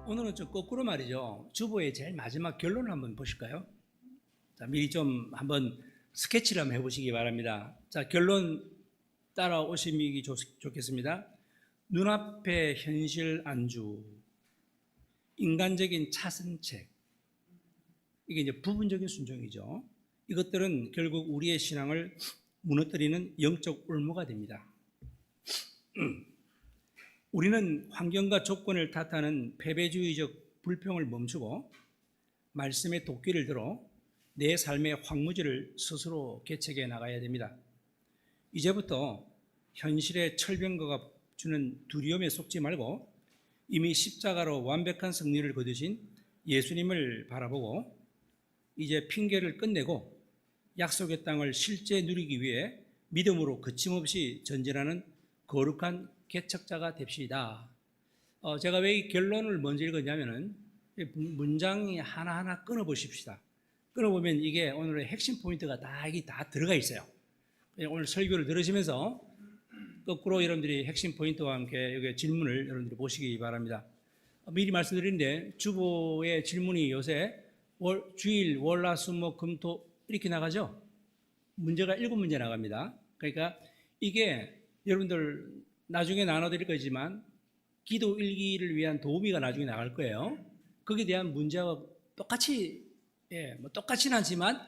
오늘은 좀 거꾸로 말이죠. 주보의 제일 마지막 결론을 한번 보실까요? 자, 미리 좀 한번 스케치를 한번 해보시기 바랍니다. 자, 결론 따라오시기 좋겠습니다. 눈앞의 현실 안주, 인간적인 차선책, 이게 이제 부분적인 순종이죠. 이것들은 결국 우리의 신앙을 무너뜨리는 영적 올무가 됩니다. 우리는 환경과 조건을 탓하는 패배주의적 불평을 멈추고 말씀의 도끼를 들어 내 삶의 황무지를 스스로 개척해 나가야 됩니다. 이제부터 현실의 철병거가 주는 두려움에 속지 말고 이미 십자가로 완벽한 승리를 거두신 예수님을 바라보고 이제 핑계를 끝내고 약속의 땅을 실제 누리기 위해 믿음으로 거침없이 전진하는 거룩한 개척자가 됩시다. 제가 왜 이 결론을 먼저 읽었냐면은 문장이 하나하나 끊어보십시다. 끊어보면 이게 오늘의 핵심 포인트가 다 들어가 있어요. 오늘 설교를 들으시면서 거꾸로 여러분들이 핵심 포인트와 함께 여기 질문을 여러분들이 보시기 바랍니다. 미리 말씀드리는데 주보의 질문이 요새 주일, 월, 화, 수, 목, 금, 토 이렇게 나가죠. 문제가 7문제 나갑니다. 그러니까 이게 여러분들 나중에 나눠드릴 거지만 기도 일기를 위한 도우미가 나중에 나갈 거예요. 거기에 대한 문제와 똑같이 똑같지는 않지만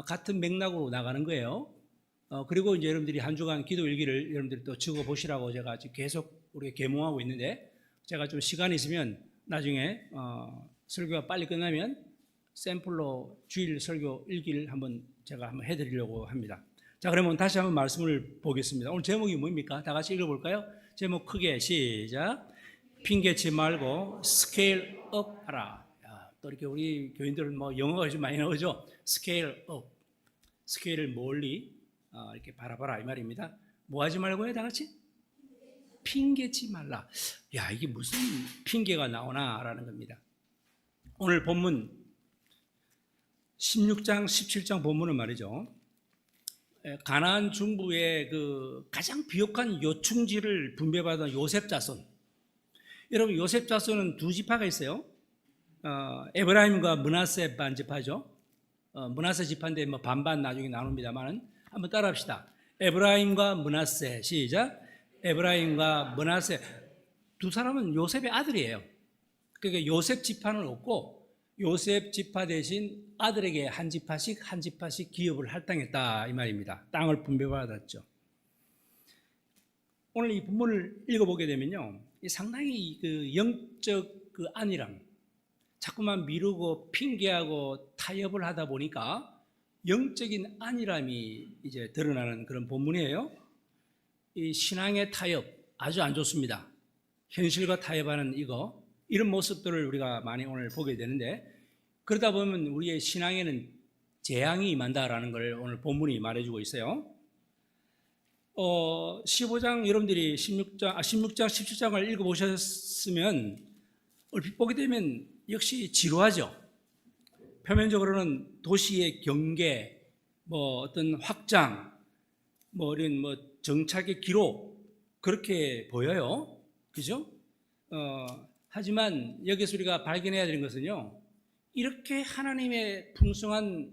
같은 맥락으로 나가는 거예요. 그리고 이제 여러분들이 한 주간 기도 일기를 여러분들이 또 적어 보시라고 제가 지금 계속 우리가 계몽하고 있는데, 제가 좀 시간이 있으면 나중에 설교가 빨리 끝나면 샘플로 주일 설교 일기를 제가 한번 해드리려고 합니다. 자, 그러면 다시 한번 말씀을 보겠습니다. 오늘 제목이 뭡니까? 다 같이 읽어볼까요? 제목 크게 시작. 핑계치 말고 스케일 업 하라. 또 이렇게 우리 교인들은 뭐 영어가 좀 많이 나오죠. 스케일 업. 스케일을 멀리 이렇게 바라봐라 이 말입니다. 뭐 하지 말고요, 다 같이? 핑계치 말라. 야, 이게 무슨 핑계가 나오나라는 겁니다. 오늘 본문 16장, 17장 본문은 말이죠. 가나안 중부의 그 가장 비옥한 요충지를 분배받은 요셉 자손. 여러분, 요셉 자손은 두 지파가 있어요. 에브라임과 므낫세 반지파죠. 므낫세 지파인데 뭐 반반 나중에 나눕니다만은 한번 따라합시다. 에브라임과 므낫세 시작. 에브라임과 므낫세 두 사람은 요셉의 아들이에요. 그러니까 요셉 지파는 없고 요셉 지파 대신 아들에게 한 지파씩 기업을 할당했다 이 말입니다. 땅을 분배받았죠. 오늘 이 본문을 읽어보게 되면요, 상당히 그 영적 그 안일함, 자꾸만 미루고 핑계하고 타협을 하다 보니까 영적인 안일함이 이제 드러나는 그런 본문이에요. 이 신앙의 타협 아주 안 좋습니다. 현실과 타협하는 이런 모습들을 우리가 많이 오늘 보게 되는데, 그러다 보면 우리의 신앙에는 재앙이 임한다라는 걸 오늘 본문이 말해주고 있어요. 15장 여러분들이 16장, 17장을 읽어보셨으면 얼핏 보게 되면 역시 지루하죠. 표면적으로는 도시의 경계, 뭐 어떤 확장, 뭐 이런 뭐 정착의 기록 그렇게 보여요. 그죠? 하지만 여기서 우리가 발견해야 되는 것은요, 이렇게 하나님의 풍성한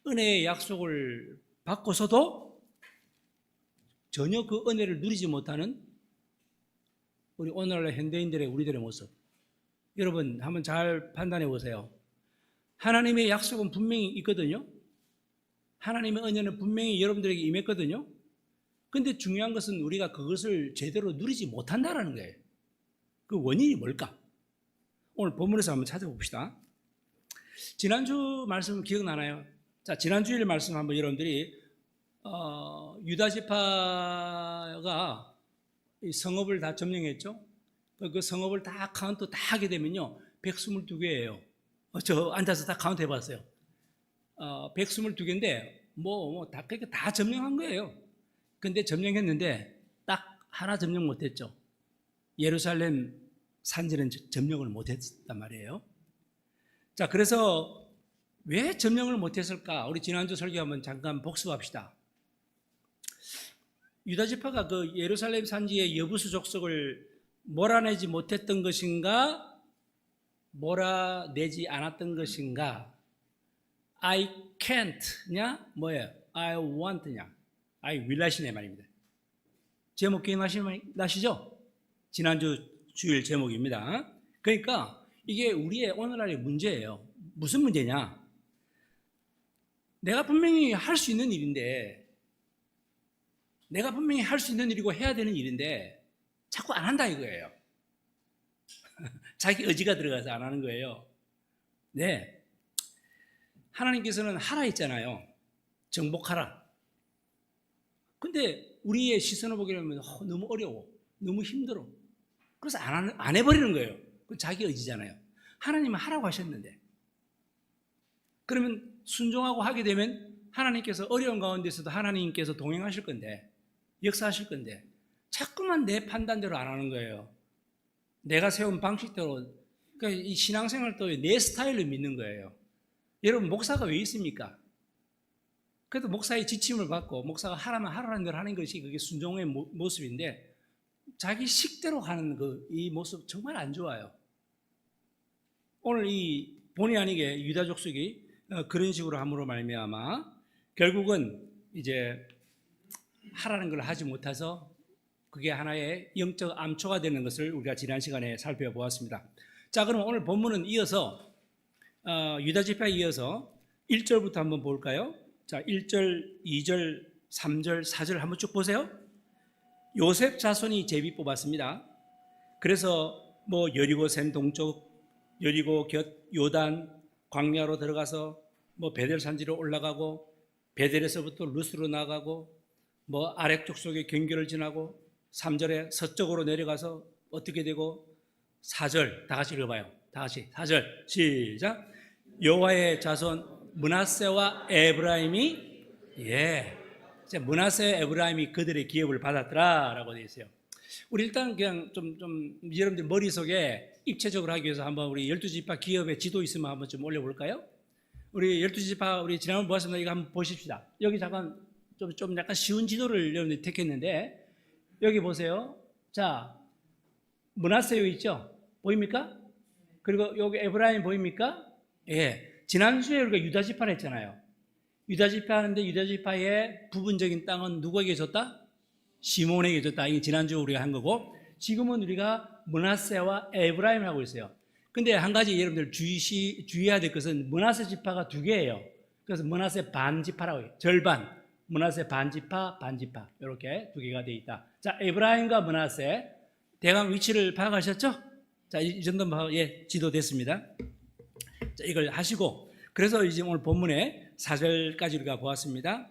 은혜의 약속을 받고서도 전혀 그 은혜를 누리지 못하는 우리 오늘날 현대인들의 우리들의 모습, 여러분 한번 잘 판단해 보세요. 하나님의 약속은 분명히 있거든요. 하나님의 은혜는 분명히 여러분들에게 임했거든요. 근데 중요한 것은 우리가 그것을 제대로 누리지 못한다는 거예요. 그 원인이 뭘까? 오늘 본문에서 한번 찾아봅시다. 지난주 말씀 기억나나요? 자, 지난주일 말씀 한번 여러분들이 유다 지파가 이 성읍을 다 점령했죠. 그 성읍을 다 카운트 다 하게 되면요 122개예요. 저 앉아서 다 카운트 해봤어요. 122개인데 다 그렇게 다 점령한 거예요. 근데 점령했는데 딱 하나 점령 못했죠. 예루살렘 산지는 점령을 못했단 말이에요. 자, 그래서 왜 점령을 못했을까? 우리 지난주 설교 한번 잠깐 복습합시다. 유다 지파가 그 예루살렘 산지의 여부수 족속을 몰아내지 못했던 것인가? 몰아내지 않았던 것인가? I can't냐? 뭐예요? I want냐? I will이네 말입니다. 제목 기억나시죠? 지난주 주일 제목입니다. 그러니까 이게 우리의 오늘날의 문제예요. 무슨 문제냐? 내가 분명히 할 수 있는 일인데, 내가 분명히 할 수 있는 일이고 해야 되는 일인데 자꾸 안 한다 이거예요. 자기 의지가 들어가서 안 하는 거예요. 네, 하나님께서는 하라 했잖아요. 정복하라. 근데 우리의 시선을 보게 되면 너무 어려워, 너무 힘들어. 그래서 안 해버리는 거예요. 그건 자기 의지잖아요. 하나님은 하라고 하셨는데. 그러면 순종하고 하게 되면 하나님께서 어려운 가운데서도 하나님께서 동행하실 건데, 역사하실 건데 자꾸만 내 판단대로 안 하는 거예요. 내가 세운 방식대로. 그러니까 이 신앙생활도 내 스타일로 믿는 거예요. 여러분, 목사가 왜 있습니까? 그래도 목사의 지침을 받고 목사가 하라면 하라는 대로 하는 것이 그게 순종의 모습인데, 자기 식대로 하는 이 모습 정말 안 좋아요. 오늘 이 본의 아니게 유다 족속이 그런 식으로 함으로 말미암아 결국은 이제 하라는 걸 하지 못해서 그게 하나의 영적 암초가 되는 것을 우리가 지난 시간에 살펴보았습니다. 자, 그럼 오늘 본문은 이어서 유다 지파에 이어서 1절부터 한번 볼까요? 자, 1절, 2절, 3절, 4절 한번 쭉 보세요. 요셉 자손이 제비 뽑았습니다. 그래서 뭐 여리고샘 동쪽, 여리고 곁 요단 광야로 들어가서 뭐 베델 산지로 올라가고, 베델에서부터 루스로 나가고, 뭐 아렉 족속의 경계를 지나고, 3절에 서쪽으로 내려가서 어떻게 되고, 4절 다 같이 읽어봐요. 다 같이 4절 시작. 여호와의 자손 므낫세와 에브라임이 므낫세와 에브라임이 그들의 기업을 받았더라라고 되어 있어요. 우리 일단 그냥 좀 여러분들 머릿속에 입체적으로 하기 위해서 한번 우리 12지파 기업의 지도 있으면 한번 좀 올려볼까요? 우리 12지파 우리 지난번 보았습니다. 이거 한번 보십시다. 여기 잠깐 좀 약간 쉬운 지도를 여러분들이 택했는데, 여기 보세요. 자, 므낫세 있죠? 보입니까? 그리고 여기 에브라임 보입니까? 예. 지난주에 우리가 유다 지파를 했잖아요. 유다 지파 하는데 유다 지파의 부분적인 땅은 누구에게 줬다? 시몬에게 줬다. 이게 지난주 우리가 한 거고, 지금은 우리가 므낫세와 에브라임을 하고 있어요. 근데 한 가지 여러분들 주의해야 될 것은 므낫세 지파가 두 개예요. 그래서 므낫세 반지파라고 해요. 절반. 므낫세 반지파, 반지파. 이렇게 두 개가 되어 있다. 자, 에브라임과 므낫세 대강 위치를 파악하셨죠? 자, 이 정도면 지도됐습니다. 자, 이걸 하시고, 그래서 이제 오늘 본문에 4절까지 우리가 보았습니다.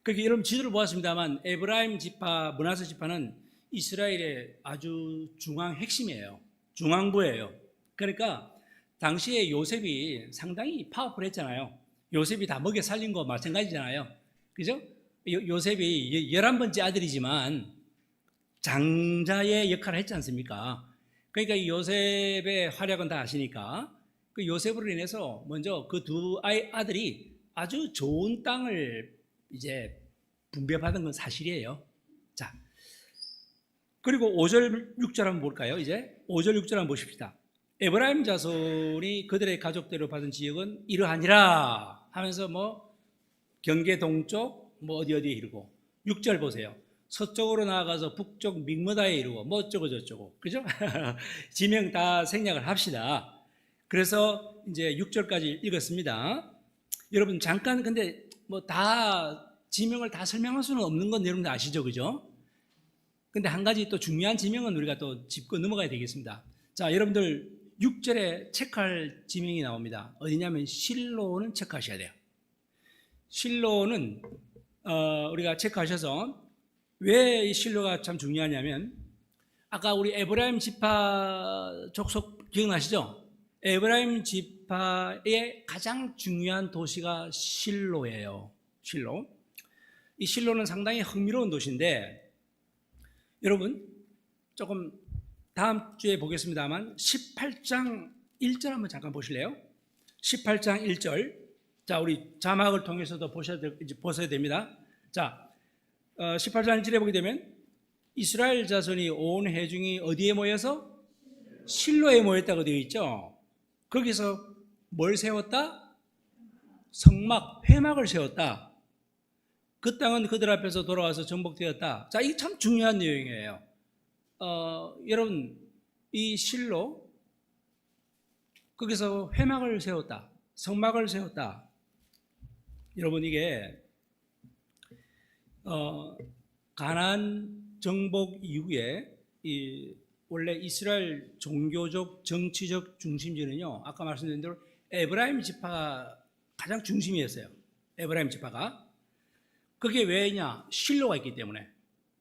그렇게 여러분 지도를 보았습니다만, 에브라임 지파, 므낫세 지파는 이스라엘의 아주 중앙 핵심이에요. 중앙부예요. 그러니까 당시에 요셉이 상당히 파워풀했잖아요. 요셉이 다 먹여 살린 거 마찬가지잖아요. 그죠? 요셉이 11번째 아들이지만 장자의 역할을 했지 않습니까? 그러니까 이 요셉의 활약은 다 아시니까, 그 요셉으로 인해서 먼저 그 두 아들이 아주 좋은 땅을 이제 분배받은 건 사실이에요. 자, 그리고 5절, 6절 한번 볼까요? 이제 5절, 6절 한번 보십시다. 에브라임 자손이 그들의 가족대로 받은 지역은 이러하니라 하면서 뭐 경계 동쪽 뭐 어디 이르고, 6절 보세요. 서쪽으로 나아가서 북쪽 믹므다에 이르고 뭐 어쩌고 저쩌고, 그죠? 지명 다 생략을 합시다. 그래서 이제 6절까지 읽었습니다. 여러분 잠깐, 근데 뭐 다 지명을 다 설명할 수는 없는 건 여러분들 아시죠, 그죠? 근데 한 가지 또 중요한 지명은 우리가 또 짚고 넘어가야 되겠습니다. 자, 여러분들 6절에 체크할 지명이 나옵니다. 어디냐면 실로는 체크하셔야 돼요. 실로는 우리가 체크하셔서, 왜 이 실로가 참 중요하냐면, 아까 우리 에브라임 지파 족속 기억나시죠? 에브라임 지파의 가장 중요한 도시가 실로예요. 실로. 이 실로는 상당히 흥미로운 도시인데, 여러분 조금 다음 주에 보겠습니다만 18장 1절 한번 잠깐 보실래요? 18장 1절. 자, 우리 자막을 통해서도 보셔야 됩니다. 자, 18장 1절에 보게 되면 이스라엘 자손이 온 회중이 어디에 모여서? 실로에 모였다고 되어 있죠. 거기서 뭘 세웠다? 성막, 회막을 세웠다. 그 땅은 그들 앞에서 돌아와서 정복되었다. 자, 이게 참 중요한 내용이에요. 여러분, 이 실로 거기서 회막을 세웠다. 성막을 세웠다. 여러분, 이게 가나안 정복 이후에 원래 이스라엘 종교적 정치적 중심지는요, 아까 말씀드린 대로 에브라임 지파가 가장 중심이었어요. 에브라임 지파가. 그게 왜냐? 실로가 있기 때문에.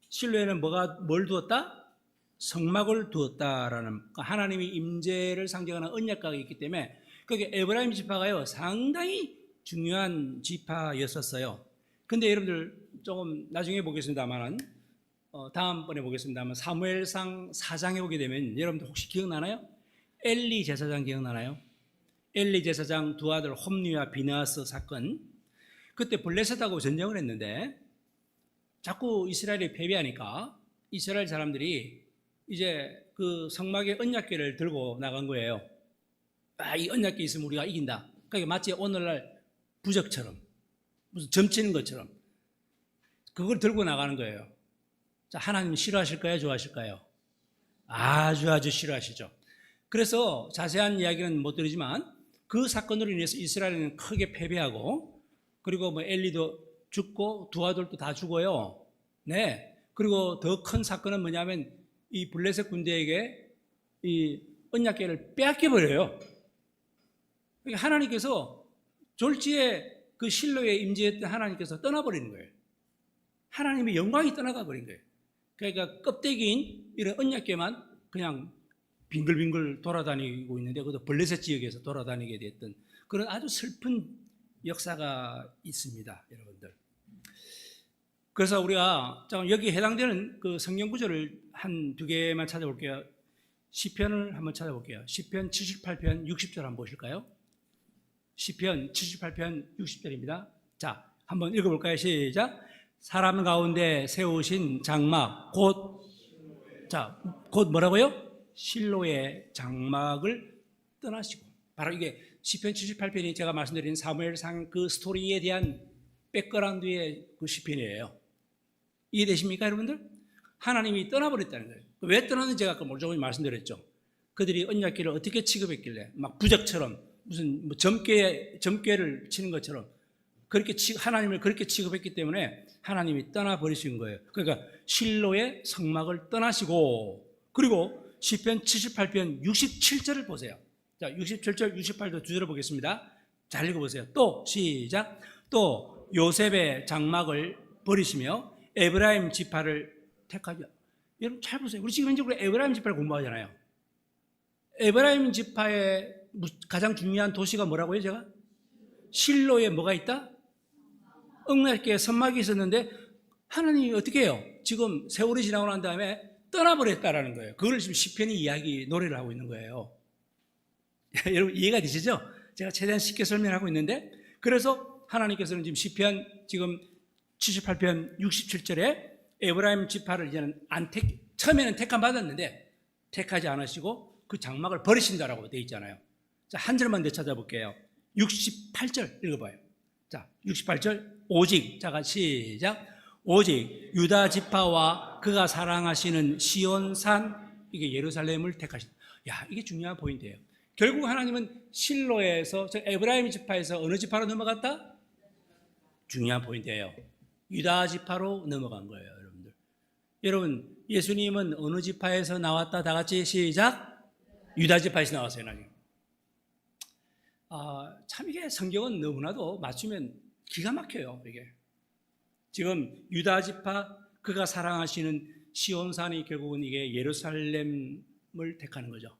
실로에는 뭘 두었다? 성막을 두었다라는, 하나님의 임재를 상징하는 언약궤가 있기 때문에 그게 에브라임 지파가요 상당히 중요한 지파였었어요. 근데 여러분들 조금 나중에 보겠습니다만은, 다음번에 보겠습니다만, 사무엘상 4장에 오게 되면 여러분들 혹시 기억나나요? 엘리 제사장 기억나나요? 엘리 제사장 두 아들 홈리와 비느하스 사건. 그때 블레셋하고 전쟁을 했는데 자꾸 이스라엘이 패배하니까 이스라엘 사람들이 이제 그 성막의 언약궤를 들고 나간 거예요. 이 언약궤 있으면 우리가 이긴다. 그러니까 마치 오늘날 부적처럼, 무슨 점치는 것처럼 그걸 들고 나가는 거예요. 자, 하나님 싫어하실까요? 좋아하실까요? 아주 싫어하시죠. 그래서 자세한 이야기는 못 드리지만 그 사건으로 인해서 이스라엘은 크게 패배하고, 그리고 뭐 엘리도 죽고 두 아들도 다 죽어요. 네. 그리고 더 큰 사건은 뭐냐면 이 블레셋 군대에게 이 언약궤를 빼앗겨 버려요. 하나님께서 졸지에 그 실로에 임재했던 하나님께서 떠나버리는 거예요. 하나님의 영광이 떠나가 버린 거예요. 그러니까 껍데기인 이런 언약궤만 그냥 빙글빙글 돌아다니고 있는데, 그것도 블레셋 지역에서 돌아다니게 됐던 그런 아주 슬픈 역사가 있습니다, 여러분들. 그래서 우리가 여기 해당되는 그 성경 구절을 한 두 개만 찾아볼게요. 시편을 한번 찾아볼게요. 시편 78편 60절 한번 보실까요? 시편 78편 60절입니다. 자, 한번 읽어볼까요? 시작. 사람 가운데 세우신 장막 곧 뭐라고요? 실로의 장막을 떠나시고. 바로 이게 시편 78편이 제가 말씀드린 사무엘상 그 스토리에 대한 백그라운드의 그 시편이에요. 이해되십니까, 여러분들? 하나님이 떠나버렸다는 거예요. 왜 떠났는지 제가 아까 조금 말씀드렸죠. 그들이 언약궤를 어떻게 취급했길래 막 부적처럼 무슨 뭐 점괘를 치는 것처럼 그렇게 하나님을 그렇게 취급했기 때문에 하나님이 떠나버리신 거예요. 그러니까 실로의 성막을 떠나시고, 그리고 시편 78편 67절을 보세요. 자, 67절, 68절 두 절을 보겠습니다. 잘 읽어보세요. 또 시작. 또 요셉의 장막을 버리시며 에브라임 지파를 택하죠. 여러분 잘 보세요. 우리 지금 현재 에브라임 지파를 공부하잖아요. 에브라임 지파의 가장 중요한 도시가 뭐라고요, 제가? 실로에 뭐가 있다? 언약궤 성막이 있었는데 하나님이 어떻게 해요? 지금 세월이 지나고 난 다음에 떠나버렸다라는 거예요. 그걸 지금 시편이 노래를 하고 있는 거예요. 여러분 이해가 되시죠? 제가 최대한 쉽게 설명하고 있는데, 그래서 하나님께서는 지금 시편 지금 78편 67절에 에브라임 지파를 이제는 처음에는 택함 받았는데 택하지 않으시고 그 장막을 버리신다라고 되어 있잖아요. 자, 한 절만 더 찾아볼게요. 68절 읽어봐요. 자, 68절 오직, 자가 시작. 오직 유다 지파와 그가 사랑하시는 시온산, 이게 예루살렘을 택하신다. 야, 이게 중요한 포인트예요. 결국 하나님은 실로에서, 에브라임 지파에서 어느 지파로 넘어갔다? 중요한 포인트예요. 유다 지파로 넘어간 거예요, 여러분들. 여러분, 예수님은 어느 지파에서 나왔다? 다 같이 시작. 유다 지파에서 나왔어요, 하나님. 참 이게 성경은 너무나도 맞추면 기가 막혀요, 이게. 지금 유다 지파, 그가 사랑하시는 시온산이 결국은 이게 예루살렘을 택하는 거죠.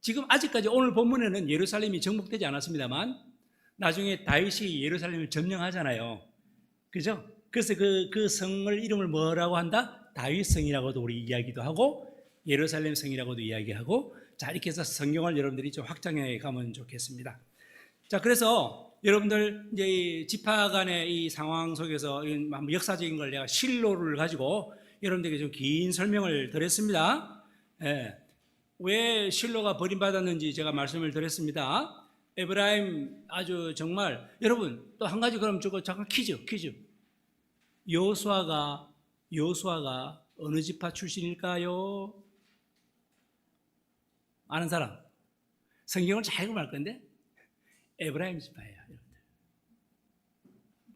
지금 아직까지 오늘 본문에는 예루살렘이 정복되지 않았습니다만 나중에 다윗이 예루살렘을 점령하잖아요. 그죠? 그래서 그 성을 이름을 뭐라고 한다? 다윗성이라고도 우리 이야기도 하고 예루살렘 성이라고도 이야기하고, 자, 이렇게 해서 성경을 여러분들이 좀 확장해 가면 좋겠습니다. 자, 그래서 여러분들 이제 이 지파 간의 이 상황 속에서 역사적인 걸 내가 실로를 가지고 여러분들에게 좀 긴 설명을 드렸습니다. 예. 왜 실로가 버림받았는지 제가 말씀을 드렸습니다. 에브라임 아주 정말 여러분 또 한 가지 그럼 저거 잠깐 퀴즈. 여호수아가 어느 지파 출신일까요? 아는 사람? 성경을 잘 읽으면 알 건데 에브라임 지파예요. 여러분들.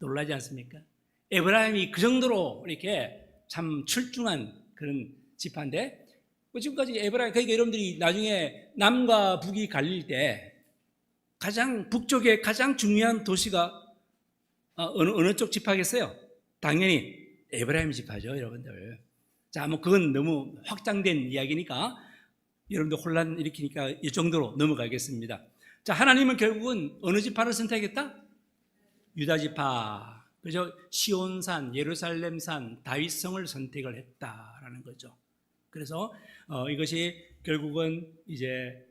놀라지 않습니까? 에브라임이 그 정도로 이렇게 참 출중한 그런 지파인데 지금까지 에브라임, 그러니까 여러분들이 나중에 남과 북이 갈릴 때 가장 북쪽에 가장 중요한 도시가 어느 쪽 지파겠어요? 당연히 에브라임 지파죠, 여러분들. 자, 뭐 그건 너무 확장된 이야기니까 여러분들 혼란 일으키니까 이 정도로 넘어가겠습니다. 자, 하나님은 결국은 어느 지파를 선택했다? 유다 지파. 그죠? 시온산, 예루살렘산, 다윗성을 선택을 했다라는 거죠. 그래서 이것이 결국은 이제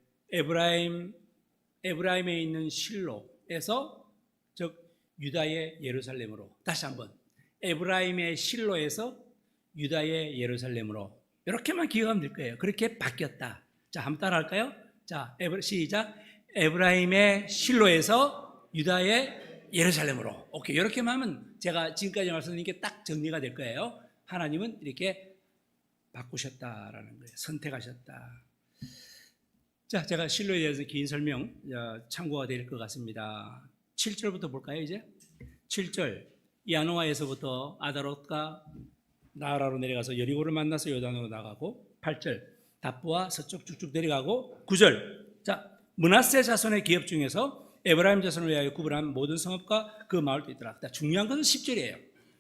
에브라임에 있는 실로에서 즉 유다의 예루살렘으로 다시 한번 에브라임의 실로에서 유다의 예루살렘으로 이렇게만 기억하면 될 거예요. 그렇게 바뀌었다. 자, 한번 따라 할까요? 자, 시작. 에브라임의 실로에서 유다의 예루살렘으로. 오케이. 이렇게만 하면 제가 지금까지 말씀드린 게 딱 정리가 될 거예요. 하나님은 이렇게 바꾸셨다라는 거예요. 선택하셨다. 자, 제가 실로에 대해서 긴 설명 참고가 될 것 같습니다. 7절부터 볼까요, 이제? 7절. 야노아에서부터 아다롯과 나아라로 내려가서 여리고를 만나서 요단으로 나가고 8절. 답부와 서쪽 쭉쭉 내려가고 9절. 자, 므낫세 자손의 기업 중에서 에브라임 자손을 위하여 구분한 모든 성읍과 그 마을도 있더라. 중요한 것은 10절이에요.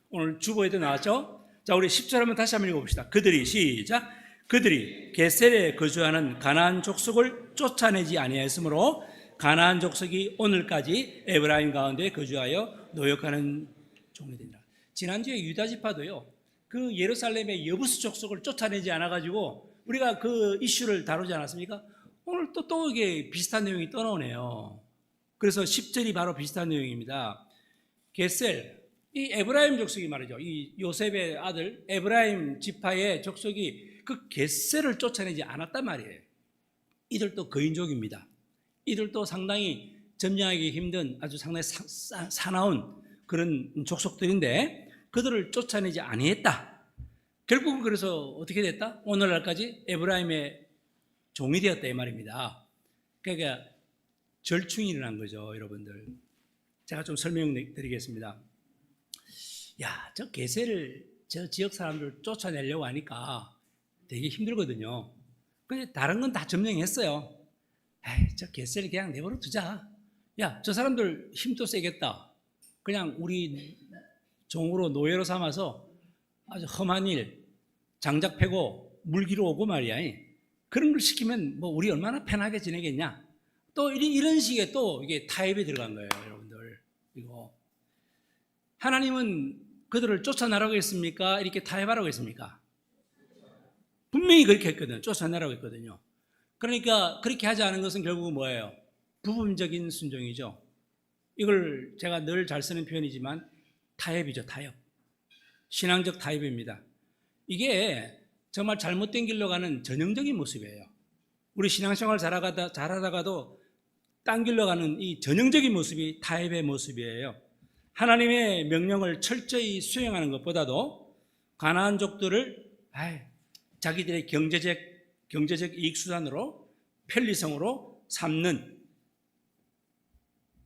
오늘 주보에도 나왔죠? 자, 우리 10절 한번 다시 한번 읽어봅시다. 시작. 그들이 게셀에 거주하는 가나안 족속을 쫓아내지 아니하였으므로 가나안 족속이 오늘까지 에브라임 가운데 거주하여 노역하는 종이 되니라. 지난주에 유다 지파도요, 그 예루살렘의 여부스 족속을 쫓아내지 않아가지고 우리가 그 이슈를 다루지 않았습니까? 오늘 또 이게 비슷한 내용이 떠나오네요. 그래서 10절이 바로 비슷한 내용입니다. 게셀, 이 에브라임 족속이 말이죠. 이 요셉의 아들 에브라임 지파의 족속이 그 게셀을 쫓아내지 않았단 말이에요. 이들도 거인족입니다. 이들도 상당히 점령하기 힘든 아주 상당히 사나운 그런 족속들인데 그들을 쫓아내지 아니했다. 결국은 그래서 어떻게 됐다? 오늘날까지 에브라임의 종이 되었다 이 말입니다. 그러니까 절충이 일어난 거죠, 여러분들. 제가 좀 설명드리겠습니다. 야, 저 게셀을 저 지역 사람들 쫓아내려고 하니까 되게 힘들거든요. 근데 다른 건 다 점령했어요. 에이, 저 게셀 그냥 내버려 두자. 야, 저 사람들 힘도 세겠다. 그냥 우리 종으로 노예로 삼아서 아주 험한 일, 장작 패고 물기로 오고 말이야. 그런 걸 시키면 뭐 우리 얼마나 편하게 지내겠냐. 또 이런 식의 또 이게 타협이 들어간 거예요, 여러분들. 이거 하나님은 그들을 쫓아내라고 했습니까? 이렇게 타협하라고 했습니까? 분명히 그렇게 했거든요. 쫓아내라고 했거든요. 그러니까 그렇게 하지 않은 것은 결국은 뭐예요? 부분적인 순종이죠. 이걸 제가 늘 잘 쓰는 표현이지만 타협이죠, 타협. 신앙적 타협입니다. 이게 정말 잘못된 길로 가는 전형적인 모습이에요. 우리 신앙생활 잘하다가도 딴 길로 가는 이 전형적인 모습이 타협의 모습이에요. 하나님의 명령을 철저히 수행하는 것보다도 가나안족들을 자기들의 경제적 이익수단으로 편리성으로 삼는.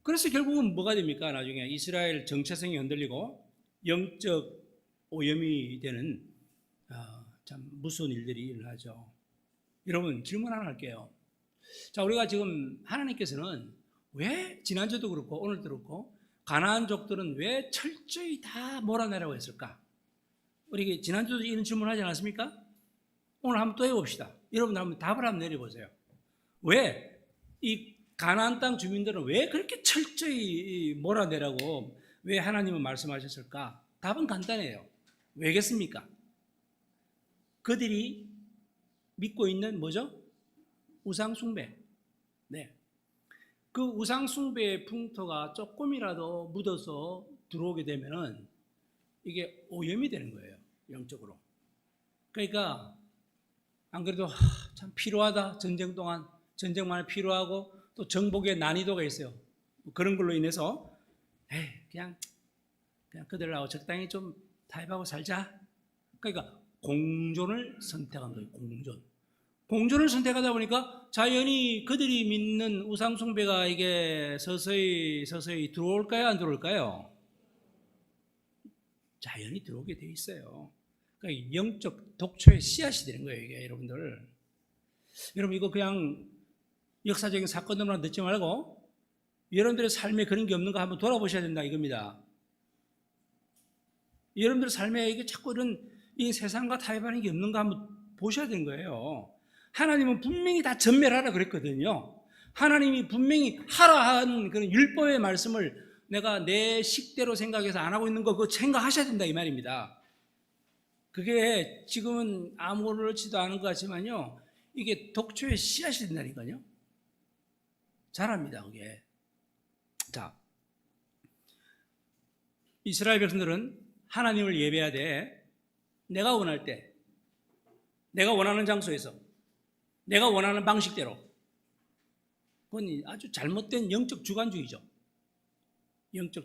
그래서 결국은 뭐가 됩니까? 나중에 이스라엘 정체성이 흔들리고 영적 오염이 되는 참 무서운 일들이 일어나죠. 여러분, 질문 하나 할게요. 자, 우리가 지금 하나님께서는 왜 지난주도 그렇고 오늘도 그렇고 가나안족들은 왜 철저히 다 몰아내라고 했을까? 우리 지난주도 이런 질문 하지 않았습니까? 오늘 한번 또 해봅시다. 여러분들 한번 답을 한번 내려보세요. 왜 이 가나안 땅 주민들은 왜 그렇게 철저히 몰아내라고 왜 하나님은 말씀하셨을까? 답은 간단해요. 왜겠습니까? 그들이 믿고 있는 뭐죠? 우상숭배. 네. 그 우상숭배의 풍토가 조금이라도 묻어서 들어오게 되면은 이게 오염이 되는 거예요, 영적으로. 그러니까 안 그래도 참 필요하다. 전쟁 동안 전쟁만 필요하고 또 정복의 난이도가 있어요. 그런 걸로 인해서 그냥 그들하고 적당히 좀 타협하고 살자. 그러니까 공존을 선택한 거예요. 공존을 선택하다 보니까 자연히 그들이 믿는 우상 숭배가 이게 서서히 들어올까요? 안 들어올까요? 자연히 들어오게 돼 있어요. 그러니까 영적 독초의 씨앗이 되는 거예요, 이게 여러분들. 여러분 이거 그냥 역사적인 사건들만 듣지 말고 여러분들의 삶에 그런 게 없는가 한번 돌아보셔야 된다 이겁니다. 여러분들 삶에 이게 자꾸 이런 이 세상과 타협하는 게 없는가 한번 보셔야 되는 거예요. 하나님은 분명히 다 전멸하라 그랬거든요. 하나님이 분명히 하라 한 그런 율법의 말씀을 내가 내 식대로 생각해서 안 하고 있는 거 그거 생각하셔야 된다 이 말입니다. 그게 지금은 아무렇지도 않은 것 같지만요, 이게 독초의 씨앗이 된다니까요. 잘합니다 그게. 자, 이스라엘 백성들은 하나님을 예배해야 돼. 내가 원할 때, 내가 원하는 장소에서, 내가 원하는 방식대로. 그건 아주 잘못된 영적 주관주의죠.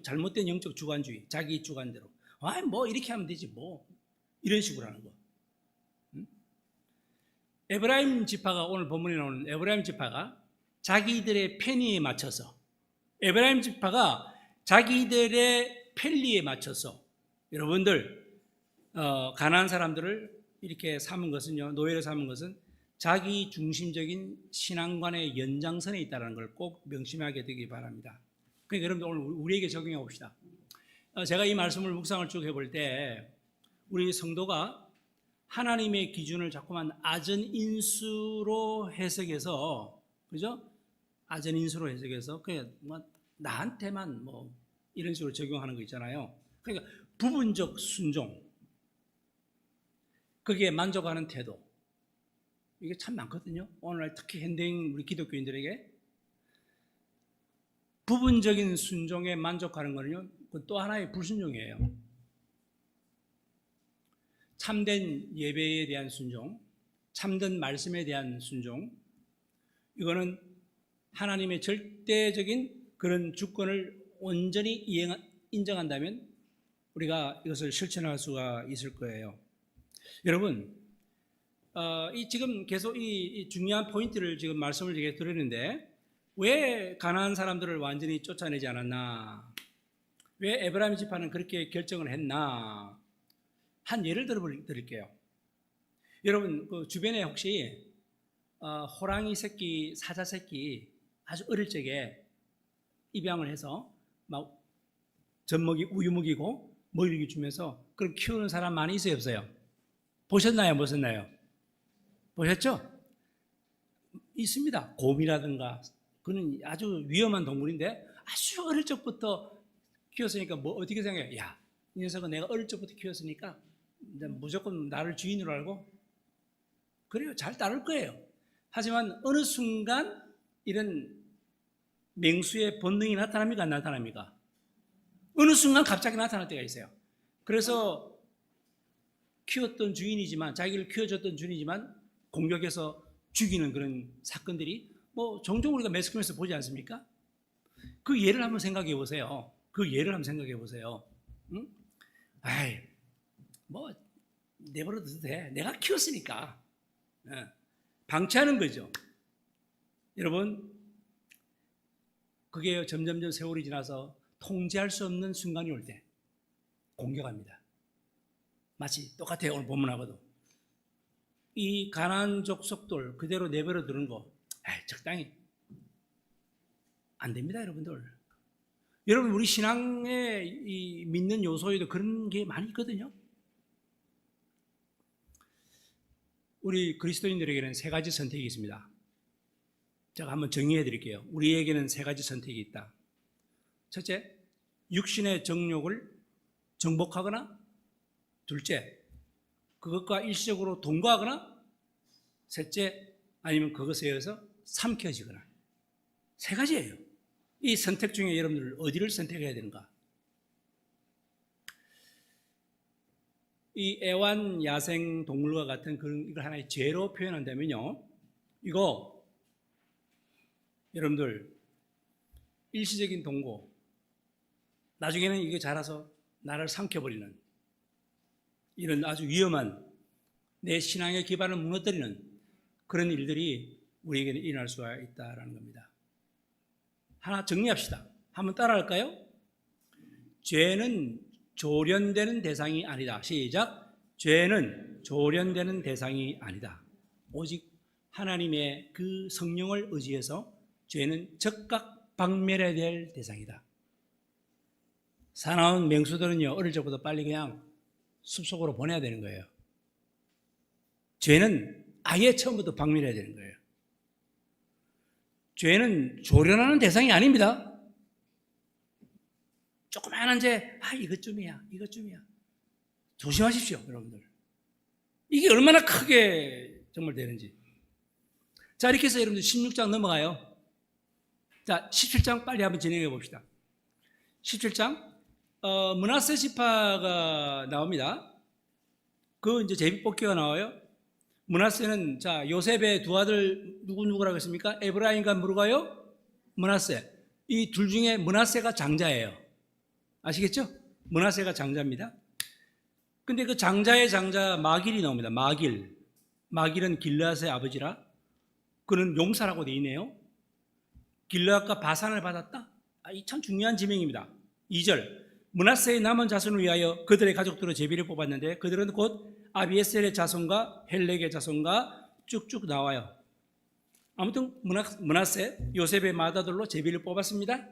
잘못된 영적 주관주의, 자기 주관대로. 뭐 이렇게 하면 되지 뭐 이런 식으로 하는 거. 에브라임 지파가, 오늘 본문에 나오는 에브라임 지파가 자기들의 편의에 맞춰서, 에브라임 지파가 자기들의 편리에 맞춰서 여러분들 가난한 사람들을 이렇게 삼은 것은요, 노예로 삼은 것은 자기 중심적인 신앙관의 연장선에 있다는 걸 꼭 명심하게 되기 바랍니다. 그러니까 여러분들 오늘 우리에게 적용해 봅시다. 제가 이 말씀을 묵상을 쭉 해볼 때 우리 성도가 하나님의 기준을 자꾸만 아전인수로 해석해서, 그죠? 아전인수로 해석해서 그냥 뭐 나한테만 뭐 이런 식으로 적용하는 거 있잖아요. 그러니까 부분적 순종, 거기에 만족하는 태도, 이게 참 많거든요. 오늘날 특히 현대인 우리 기독교인들에게 부분적인 순종에 만족하는 거는요, 또 하나의 불순종이에요. 참된 예배에 대한 순종, 참된 말씀에 대한 순종, 이거는 하나님의 절대적인 그런 주권을 온전히 인정한다면 우리가 이것을 실천할 수가 있을 거예요. 여러분, 지금 계속 이 중요한 포인트를 지금 말씀을 드렸는데, 왜 가난한 사람들을 완전히 쫓아내지 않았나? 왜 에브라임 지파는 그렇게 결정을 했나? 한 예를 드릴게요. 여러분 그 주변에 혹시 호랑이 새끼, 사자 새끼 아주 어릴 적에 입양을 해서 막 젖먹이, 우유 먹이고 먹이 주면서 그걸 키우는 사람 많이 있어요, 없어요? 보셨나요, 못 보셨나요? 보셨죠? 있습니다. 곰이라든가. 그는 아주 위험한 동물인데 아주 어릴 적부터 키웠으니까 뭐 어떻게 생각해요? 야, 이 녀석은 내가 어릴 적부터 키웠으니까 무조건 나를 주인으로 알고 그래요, 잘 따를 거예요. 하지만 어느 순간 이런 맹수의 본능이 나타납니까, 안 나타납니까? 어느 순간 갑자기 나타날 때가 있어요. 그래서 키웠던 주인이지만, 자기를 키워줬던 주인이지만 공격해서 죽이는 그런 사건들이 뭐 종종 우리가 매스컴에서 보지 않습니까? 그 예를 한번 생각해 보세요. 응? 아이, 뭐 내버려둬도 돼. 내가 키웠으니까. 방치하는 거죠. 여러분, 그게 점점점 세월이 지나서 통제할 수 없는 순간이 올 때 공격합니다. 마치 똑같아요, 오늘 본문하고도. 이 가난족 속들 그대로 내버려 두는 거 적당히 안 됩니다, 여러분들. 여러분, 우리 신앙의 이 믿는 요소에도 그런 게 많이 있거든요. 우리 그리스도인들에게는 세 가지 선택이 있습니다. 제가 한번 정리해 드릴게요. 우리에게는 세 가지 선택이 있다. 첫째, 육신의 정욕을 정복하거나, 둘째, 그것과 일시적으로 동거하거나, 셋째, 아니면 그것에 의해서 삼켜지거나. 세 가지예요. 이 선택 중에 여러분들 어디를 선택해야 되는가? 이 애완 야생 동물과 같은 그런 이걸 하나의 죄로 표현한다면요, 이거 여러분들 일시적인 동고, 나중에는 이게 자라서 나를 삼켜버리는 이런 아주 위험한 내 신앙의 기반을 무너뜨리는 그런 일들이 우리에게는 일어날 수가 있다는 겁니다. 하나 정리합시다. 한번 따라할까요? 죄는 조련되는 대상이 아니다. 시작. 죄는 조련되는 대상이 아니다. 오직 하나님의 그 성령을 의지해서 죄는 즉각 박멸해야 될 대상이다. 사나운 맹수들은요, 어릴 적부터 빨리 그냥 숲속으로 보내야 되는 거예요. 죄는 아예 처음부터 박멸해야 되는 거예요. 죄는 조련하는 대상이 아닙니다. 조그마한 죄, 이것쯤이야. 조심하십시오, 여러분들. 이게 얼마나 크게 정말 되는지. 자, 이렇게 해서 여러분들 16장 넘어가요. 자, 17장 빨리 한번 진행해 봅시다. 17장, 므낫세 지파가 나옵니다. 그 이제 제비뽑기가 나와요. 므낫세는, 자, 요셉의 두 아들 누구라고 했습니까? 에브라임과 누가요? 므낫세. 이 둘 중에 므낫세가 장자예요. 아시겠죠? 므낫세가 장자입니다. 근데 그 장자의 장자 마길이 나옵니다. 마길은 길르앗의 아버지라. 그는 용사라고 되어 있네요. 길르앗과 바산을 받았다. 이 참 중요한 지명입니다. 2절, 므낫세의 남은 자손을 위하여 그들의 가족들로 제비를 뽑았는데 그들은 곧 아비에셀의 자손과 헬렉의 자손과 쭉쭉 나와요. 아무튼 므낫세, 요셉의 맏아들로 제비를 뽑았습니다.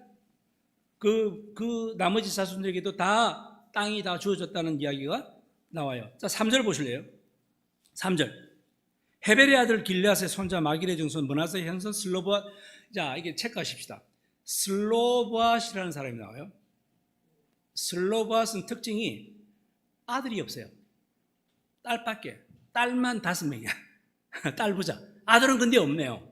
그 나머지 자손들에게도 다 땅이 다 주어졌다는 이야기가 나와요. 자, 3절 보실래요? 3절. 헤벨의 아들 길르앗의 손자 마길의 증손 므낫세의 현손 슬로보앗. 자, 이게 체크하십시다. 슬로보앗이라는 사람이 나와요. 슬로보앗은 특징이 아들이 없어요. 딸밖에. 딸만 5명이야. 딸부자. 아들은 근데 없네요.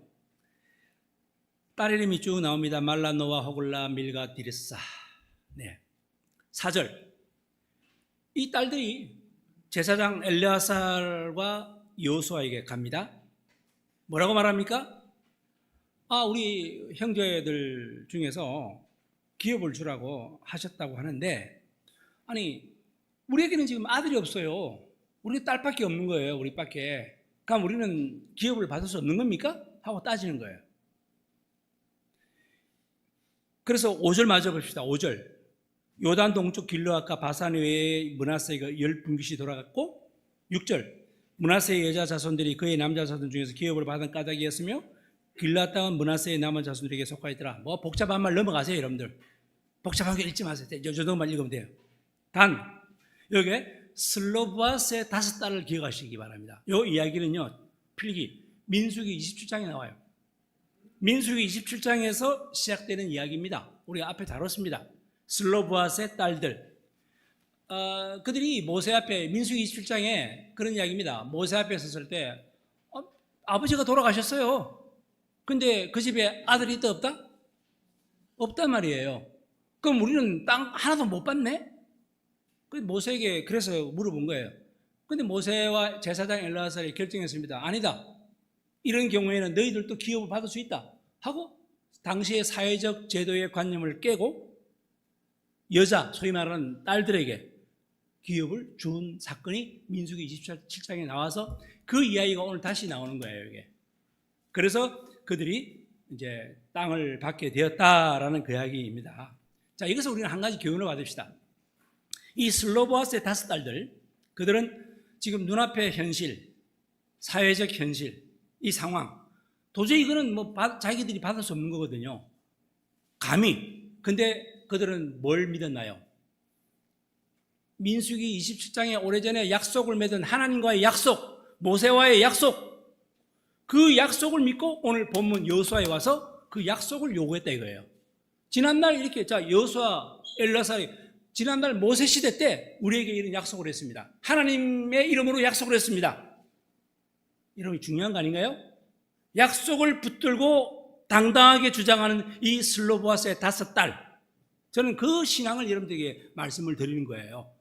딸 이름이 쭉 나옵니다. 말라, 노아, 호글라, 밀가, 디르사. 네. 4절. 이 딸들이 제사장 엘르아살과 여호수아에게 갑니다. 뭐라고 말합니까? 우리 형제들 중에서 기업을 주라고 하셨다고 하는데, 아니, 우리에게는 지금 아들이 없어요. 우리 딸밖에 없는 거예요. 우리밖에. 그럼 우리는 기업을 받을 수 없는 겁니까? 하고 따지는 거예요. 그래서 5절 맞아봅시다. 5절. 요단 동쪽 길르앗과 바산 외에 므낫세가 10분깃이 돌아갔고, 6절. 므낫세의 여자 자손들이 그의 남자 자손 중에서 기업을 받은 까닭이었으며 길르앗 땅은 므낫세의 남은 자손들에게 속하였더라. 뭐 복잡한 말 넘어가세요, 여러분들. 복잡한 게 읽지 마세요. 저 정도만 읽으면 돼요. 단 여기에 슬로보앗의 5딸을 기억하시기 바랍니다. 이 이야기는요, 필기 민수기 27장에 나와요. 민수기 27장에서 시작되는 이야기입니다. 우리가 앞에 다뤘습니다. 슬로보앗의 딸들. 그들이 모세 앞에, 민수기 27장에 그런 이야기입니다. 모세 앞에 섰을 때 아버지가 돌아가셨어요. 근데 그 집에 아들이 있다 없다? 없단 말이에요. 그럼 우리는 땅 하나도 못 받네? 모세에게 그래서 물어본 거예요. 근데 모세와 제사장 엘르아살이 결정했습니다. 아니다. 이런 경우에는 너희들도 기업을 받을 수 있다 하고 당시의 사회적 제도의 관념을 깨고 여자, 소위 말하는 딸들에게 기업을 준 사건이 민수기 27장에 나와서 그 이야기가 오늘 다시 나오는 거예요, 이게. 그래서 그들이 이제 땅을 받게 되었다라는 그 이야기입니다. 자, 이것을 우리는 한 가지 교훈을 받읍시다. 이 슬로보앗의 5딸들, 그들은 지금 눈앞의 현실, 사회적 현실, 이 상황, 도저히 이거는 뭐 자기들이 받을 수 없는 거거든요. 감히. 근데 그들은 뭘 믿었나요? 민수기 27장에 오래전에 약속을 맺은 하나님과의 약속, 모세와의 약속, 그 약속을 믿고 오늘 본문 여호수아에 와서 그 약속을 요구했다 이거예요. 지난날 이렇게, 자, 여호수아, 엘르아살이 지난날 모세 시대 때 우리에게 이런 약속을 했습니다. 하나님의 이름으로 약속을 했습니다. 이름이 중요한 거 아닌가요? 약속을 붙들고 당당하게 주장하는 이 슬로보앗의 5딸. 저는 그 신앙을 여러분들에게 말씀을 드리는 거예요.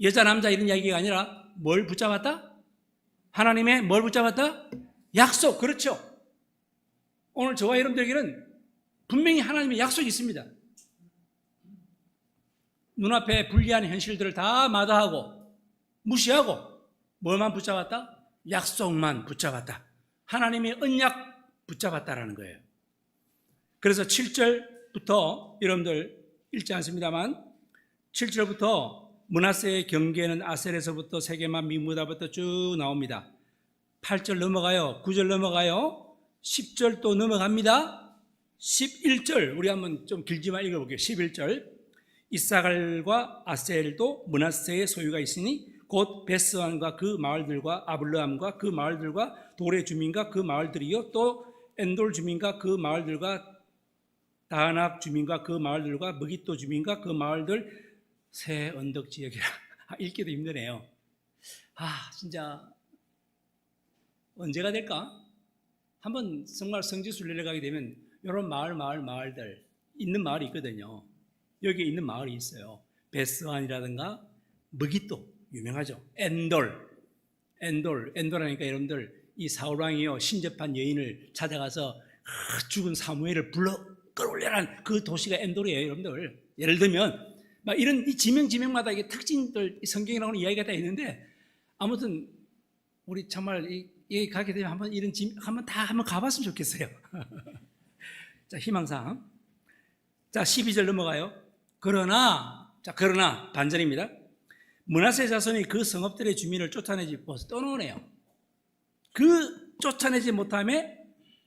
여자 남자 이런 이야기가 아니라 뭘 붙잡았다? 하나님의 뭘 붙잡았다? 약속. 그렇죠. 오늘 저와 여러분들에게는 분명히 하나님의 약속이 있습니다. 눈앞에 불리한 현실들을 다 마다하고 무시하고 뭘만 붙잡았다? 약속만 붙잡았다. 하나님의 언약 붙잡았다라는 거예요. 그래서 7절부터 여러분들 읽지 않습니다만 7절부터 므낫세의 경계는 아셀에서부터 세게만 미무다부터 쭉 나옵니다. 8절 넘어가요. 9절 넘어가요. 10절 또 넘어갑니다. 11절 우리 한번 좀 길지만 읽어볼게요. 11절 이사갈과 아셀도 므낫세의 소유가 있으니 곧 베스안과 그 마을들과 아블르함과 그 마을들과 돌의 주민과 그 마을들이요 또 엔돌 주민과 그 마을들과 다낙 주민과 그 마을들과 무깃도 주민과 그 마을들 새 언덕 지역이라 읽기도 힘드네요. 진짜 언제가 될까? 한번 정말 성지순례를 가게 되면 이런 마을들 있는 마을이 있거든요. 여기에 있는 마을이 있어요. 베스안이라든가 무깃도 유명하죠. 엔돌 하니까 여러분들 이 사울왕이요 신접한 여인을 찾아가서 죽은 사무엘을 불러 끌어올려란 그 도시가 엔돌이에요. 여러분들 예를 들면 막 이런 이 지명마다 이게 특징들 성경에 나오는 이야기가 다 있는데 아무튼 우리 정말 여기 가게 되면 한번 이런 한번 가봤으면 좋겠어요. 자 희망사항. 자 12절 넘어가요. 그러나 반전입니다. 므낫세 자손이 그 성읍들의 주민을 쫓아내지 벌써 떠나오네요. 그 쫓아내지 못함에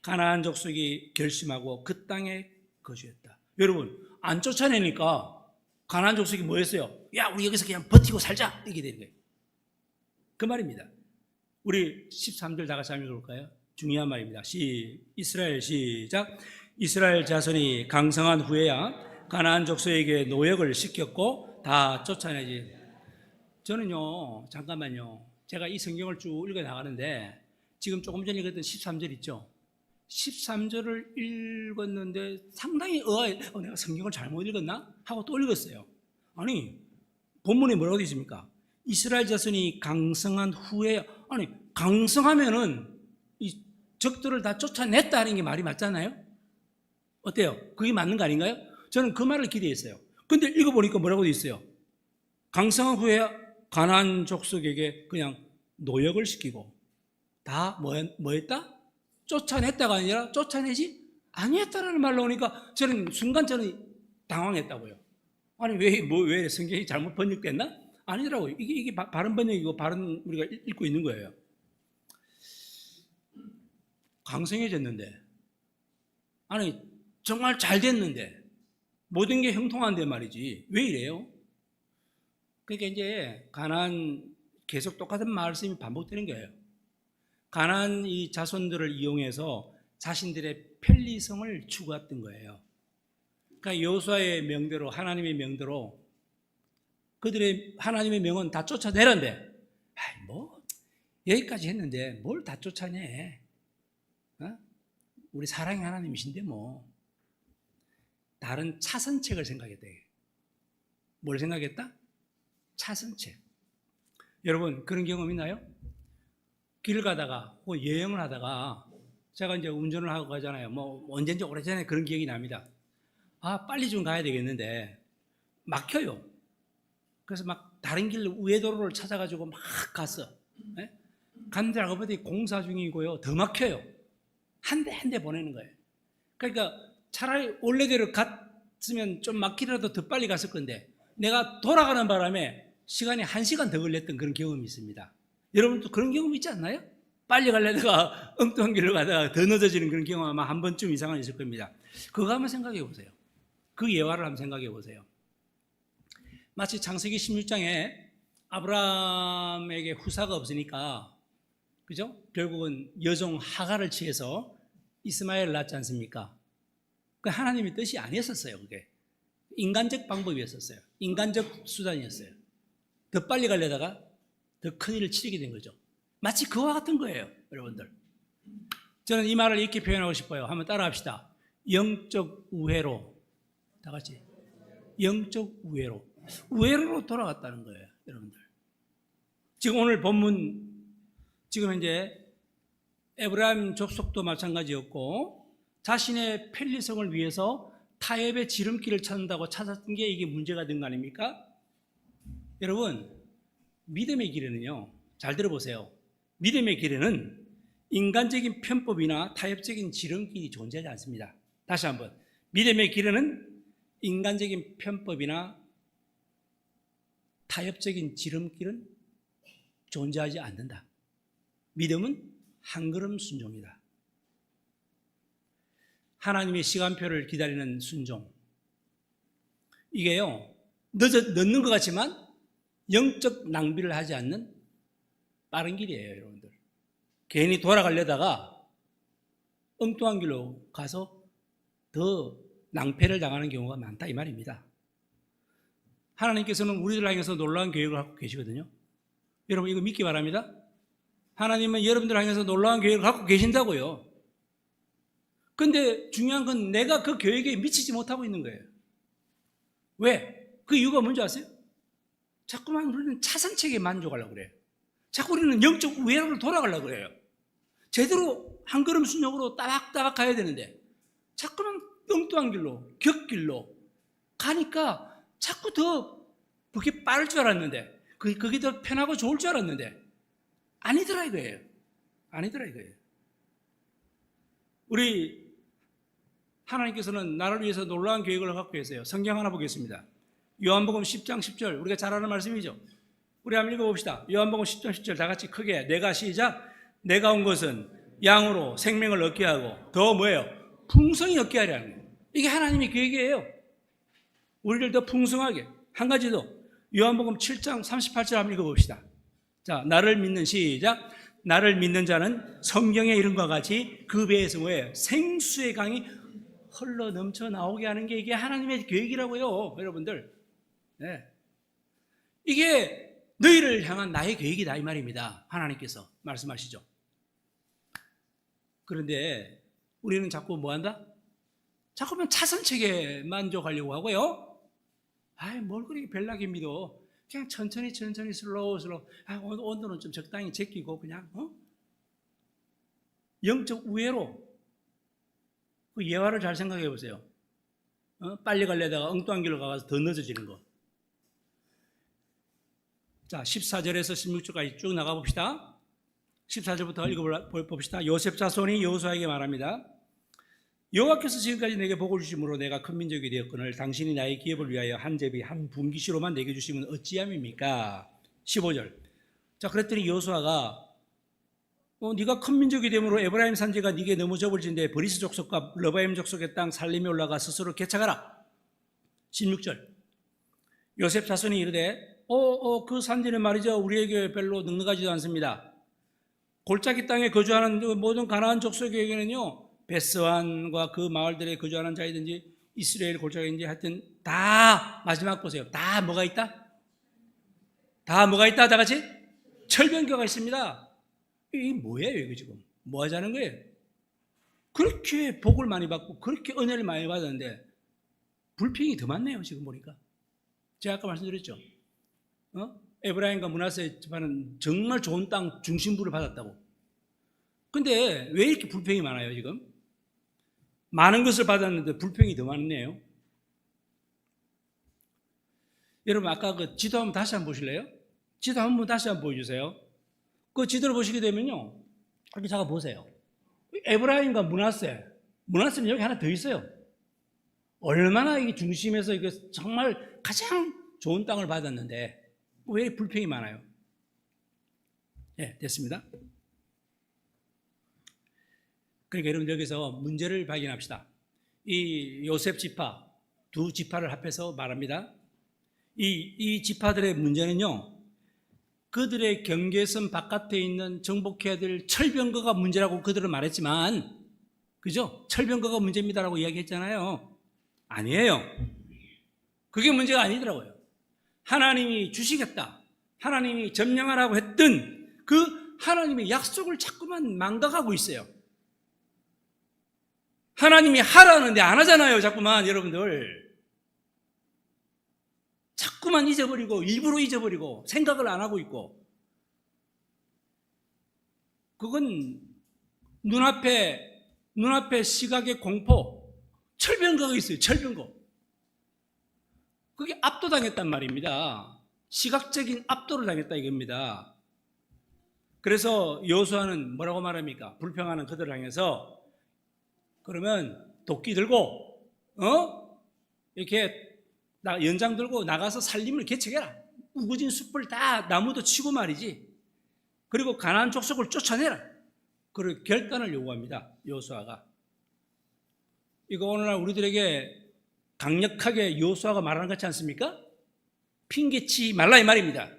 가나안 족속이 결심하고 그 땅에 거주했다. 여러분 안 쫓아내니까 가나안 족속이 뭐 했어요? 야 우리 여기서 그냥 버티고 살자 이렇게 되는 거예요. 그 말입니다. 우리 13절 다 같이 한번 읽어볼까요? 중요한 말입니다. 이스라엘 시작. 이스라엘 자손이 강성한 후에야 가나안 족속에게 노역을 시켰고 다 쫓아내지. 저는요 잠깐만요 제가 이 성경을 쭉 읽어 나가는데 지금 조금 전에 읽었던 13절 있죠. 13절을 읽었는데 상당히 내가 성경을 잘못 읽었나? 하고 또 읽었어요. 아니 본문에 뭐라고 되어 있습니까? 이스라엘 자손이 강성한 후에 강성하면은 이 적들을 다 쫓아냈다는 게 말이 맞잖아요. 어때요? 그게 맞는 거 아닌가요? 저는 그 말을 기대했어요. 근데 읽어보니까 뭐라고 되어 있어요? 강성한 후에 가나안 족속에게 그냥 노역을 시키고 다 뭐 했다? 쫓아냈다가 아니라 쫓아내지 아니했다라는 말로 오니까 저는 순간 당황했다고요. 아니 왜 성경이 잘못 번역됐나? 아니더라고요. 이게 바른 번역이고 바른 우리가 읽고 있는 거예요. 강성해졌는데 아니 정말 잘 됐는데 모든 게 형통한데 말이지 왜 이래요? 그러니까 이제 가나안 계속 똑같은 말씀이 반복되는 거예요. 가나안 이 자손들을 이용해서 자신들의 편리성을 추구했던 거예요. 그러니까 여호수아의 명대로 하나님의 명대로 그들의 하나님의 명은 다 쫓아내란데 여기까지 했는데 뭘 다 쫓아내? 우리 사랑의 하나님이신데 다른 차선책을 생각했다. 뭘 생각했다? 차선책. 여러분 그런 경험 있나요? 길 가다가 여행을 하다가 제가 이제 운전을 하고 가잖아요. 언젠지 오래전에 그런 기억이 납니다. 빨리 좀 가야 되겠는데 막혀요. 그래서 막 다른 길 우회도로를 찾아가지고 막 갔어. 갔는데 알고 보니 공사 중이고요. 더 막혀요. 한 대 보내는 거예요. 그러니까 차라리 원래대로 갔으면 좀 막히더라도 더 빨리 갔을 건데 내가 돌아가는 바람에 시간이 1시간 더 걸렸던 그런 경험이 있습니다. 여러분도 그런 경험 있지 않나요? 빨리 가려다가 엉뚱한 길로 가다가 더 늦어지는 그런 경험 아마 한 번쯤 이상은 있을 겁니다. 그거 한번 생각해 보세요. 그 예화를 한번 생각해 보세요. 마치 창세기 16장에 아브라함에게 후사가 없으니까 그죠? 결국은 여종 하갈을 취해서 이스마엘을 낳지 않습니까? 그 하나님의 뜻이 아니었어요. 그게 인간적 방법이었어요. 인간적 수단이었어요. 더 빨리 가려다가 더 큰 일을 치르게 된 거죠. 마치 그와 같은 거예요, 여러분들. 저는 이 말을 이렇게 표현하고 싶어요. 한번 따라합시다. 영적 우회로. 다 같이. 영적 우회로. 우회로로 돌아갔다는 거예요, 여러분들. 지금 오늘 본문, 지금 현재 에브라임 족속도 마찬가지였고 자신의 편리성을 위해서 타협의 지름길을 찾는다고 찾았던 게 이게 문제가 된 거 아닙니까? 여러분, 믿음의 길에는요, 잘 들어보세요. 믿음의 길에는 인간적인 편법이나 타협적인 지름길이 존재하지 않습니다. 다시 한번, 믿음의 길에는 인간적인 편법이나 타협적인 지름길은 존재하지 않는다. 믿음은 한 걸음 순종이다. 하나님의 시간표를 기다리는 순종. 이게요, 늦는 것 같지만 영적 낭비를 하지 않는 빠른 길이에요, 여러분들. 괜히 돌아가려다가 엉뚱한 길로 가서 더 낭패를 당하는 경우가 많다, 이 말입니다. 하나님께서는 우리를 향해서 놀라운 계획을 갖고 계시거든요. 여러분, 이거 믿기 바랍니다. 하나님은 여러분들을 향해서 놀라운 계획을 갖고 계신다고요. 근데 중요한 건 내가 그 계획에 미치지 못하고 있는 거예요. 왜? 그 이유가 뭔지 아세요? 자꾸만 우리는 차선책에 만족하려고 그래요. 자꾸 우리는 영적 우회로를 돌아가려고 그래요. 제대로 한 걸음 순종으로 따박따박 가야 되는데 자꾸만 엉뚱한 길로, 격길로 가니까 자꾸 더 그게 빠를 줄 알았는데, 그게 더 편하고 좋을 줄 알았는데 아니더라 이거예요. 아니더라 이거예요. 우리 하나님께서는 나를 위해서 놀라운 계획을 갖고 계세요. 성경 하나 보겠습니다. 요한복음 10장 10절, 우리가 잘 아는 말씀이죠. 우리 한번 읽어봅시다. 요한복음 10장 10절 다 같이 크게, 내가 시작. 내가 온 것은 양으로 생명을 얻게 하고 더 뭐예요? 풍성히 얻게 하려는 거예요. 이게 하나님의 계획이에요. 우리를 더 풍성하게. 한 가지 더, 요한복음 7장 38절 한번 읽어봅시다. 자, 나를 믿는, 시작. 나를 믿는 자는 성경의 이름과 같이 그 배에서 뭐예요? 생수의 강이 흘러 넘쳐 나오게 하는 게 이게 하나님의 계획이라고요, 여러분들. 네. 이게 너희를 향한 나의 계획이다 이 말입니다. 하나님께서 말씀하시죠. 그런데 우리는 자꾸 뭐한다? 자꾸만 차선책에 만족하려고 하고요. 아이, 뭘 그렇게 별나게 믿어. 그냥 천천히 슬로우. 온도는 좀 적당히 제끼고 그냥 영적 우회로. 그 예화를 잘 생각해 보세요. 빨리 가려다가 엉뚱한 길로 가서 더 늦어지는 거. 자, 14절에서 16절까지 쭉 나가 봅시다. 14절부터 읽어봅시다. 요셉 자손이 여호수아에게 말합니다. 여호와께서 지금까지 내게 복을 주심으로 내가 큰 민족이 되었거늘 당신이 나의 기업을 위하여 한 제비 한 분기시로만 내게 주시면 어찌함입니까? 15절. 자, 그랬더니 여호수아가 네가 큰 민족이 되므로 에브라임 산지가 네게 너무 좁을진데 브리스 족속과 러바임 족속의 땅 살림에 올라가 스스로 개척하라. 16절. 요셉 자손이 이르되 그 산지는 말이죠, 우리에게 별로 넉넉하지도 않습니다. 골짜기 땅에 거주하는 모든 가나안 족속에게는요, 베스완과 그 마을들에 거주하는 자이든지 이스라엘 골짜기인지 하여튼 다, 마지막 보세요, 다 뭐가 있다? 다 뭐가 있다? 다 같이? 철병거가 있습니다. 이게 뭐예요 이거 지금? 뭐 하자는 거예요? 그렇게 복을 많이 받고 그렇게 은혜를 많이 받았는데 불평이 더 많네요 지금 보니까. 제가 아까 말씀드렸죠. 에브라임과 므낫세 집안은 정말 좋은 땅 중심부를 받았다고. 근데 왜 이렇게 불평이 많아요 지금? 많은 것을 받았는데 불평이 더 많네요. 여러분, 아까 그 지도 한번 다시 한번 보실래요? 지도 한번 다시 한번 보여주세요. 그 지도를 보시게 되면요, 여기 잠깐 보세요. 에브라임과 므낫세는 여기 하나 더 있어요. 얼마나 이 중심에서 이거 정말 가장 좋은 땅을 받았는데 왜 불평이 많아요? 네, 됐습니다. 그러니까 여러분, 여기서 문제를 발견합시다. 이 요셉 지파, 두 지파를 합해서 말합니다. 이 지파들의 문제는요, 그들의 경계선 바깥에 있는 정복해야 될 철병거가 문제라고 그들은 말했지만, 그죠? 철병거가 문제입니다라고 이야기했잖아요. 아니에요. 그게 문제가 아니더라고요. 하나님이 주시겠다, 하나님이 점령하라고 했던 그 하나님의 약속을 자꾸만 망각하고 있어요. 하나님이 하라는데 안 하잖아요, 자꾸만. 여러분들 자꾸만 잊어버리고 일부러 잊어버리고 생각을 안 하고 있고, 그건 눈앞에 시각의 공포, 철병거가 있어요. 철병거. 그게 압도당했단 말입니다. 시각적인 압도를 당했다 이겁니다. 그래서 여호수아는 뭐라고 말합니까? 불평하는 그들을 향해서 그러면 도끼 들고 이렇게 연장 들고 나가서 살림을 개척해라. 우거진 숲을 다 나무도 치고 말이지. 그리고 가나안 족속을 쫓아내라. 그리고 결단을 요구합니다. 여호수아가. 이거 오늘날 우리들에게 강력하게 여호수아가 말하는 것 같지 않습니까? 핑계치 말라 이 말입니다.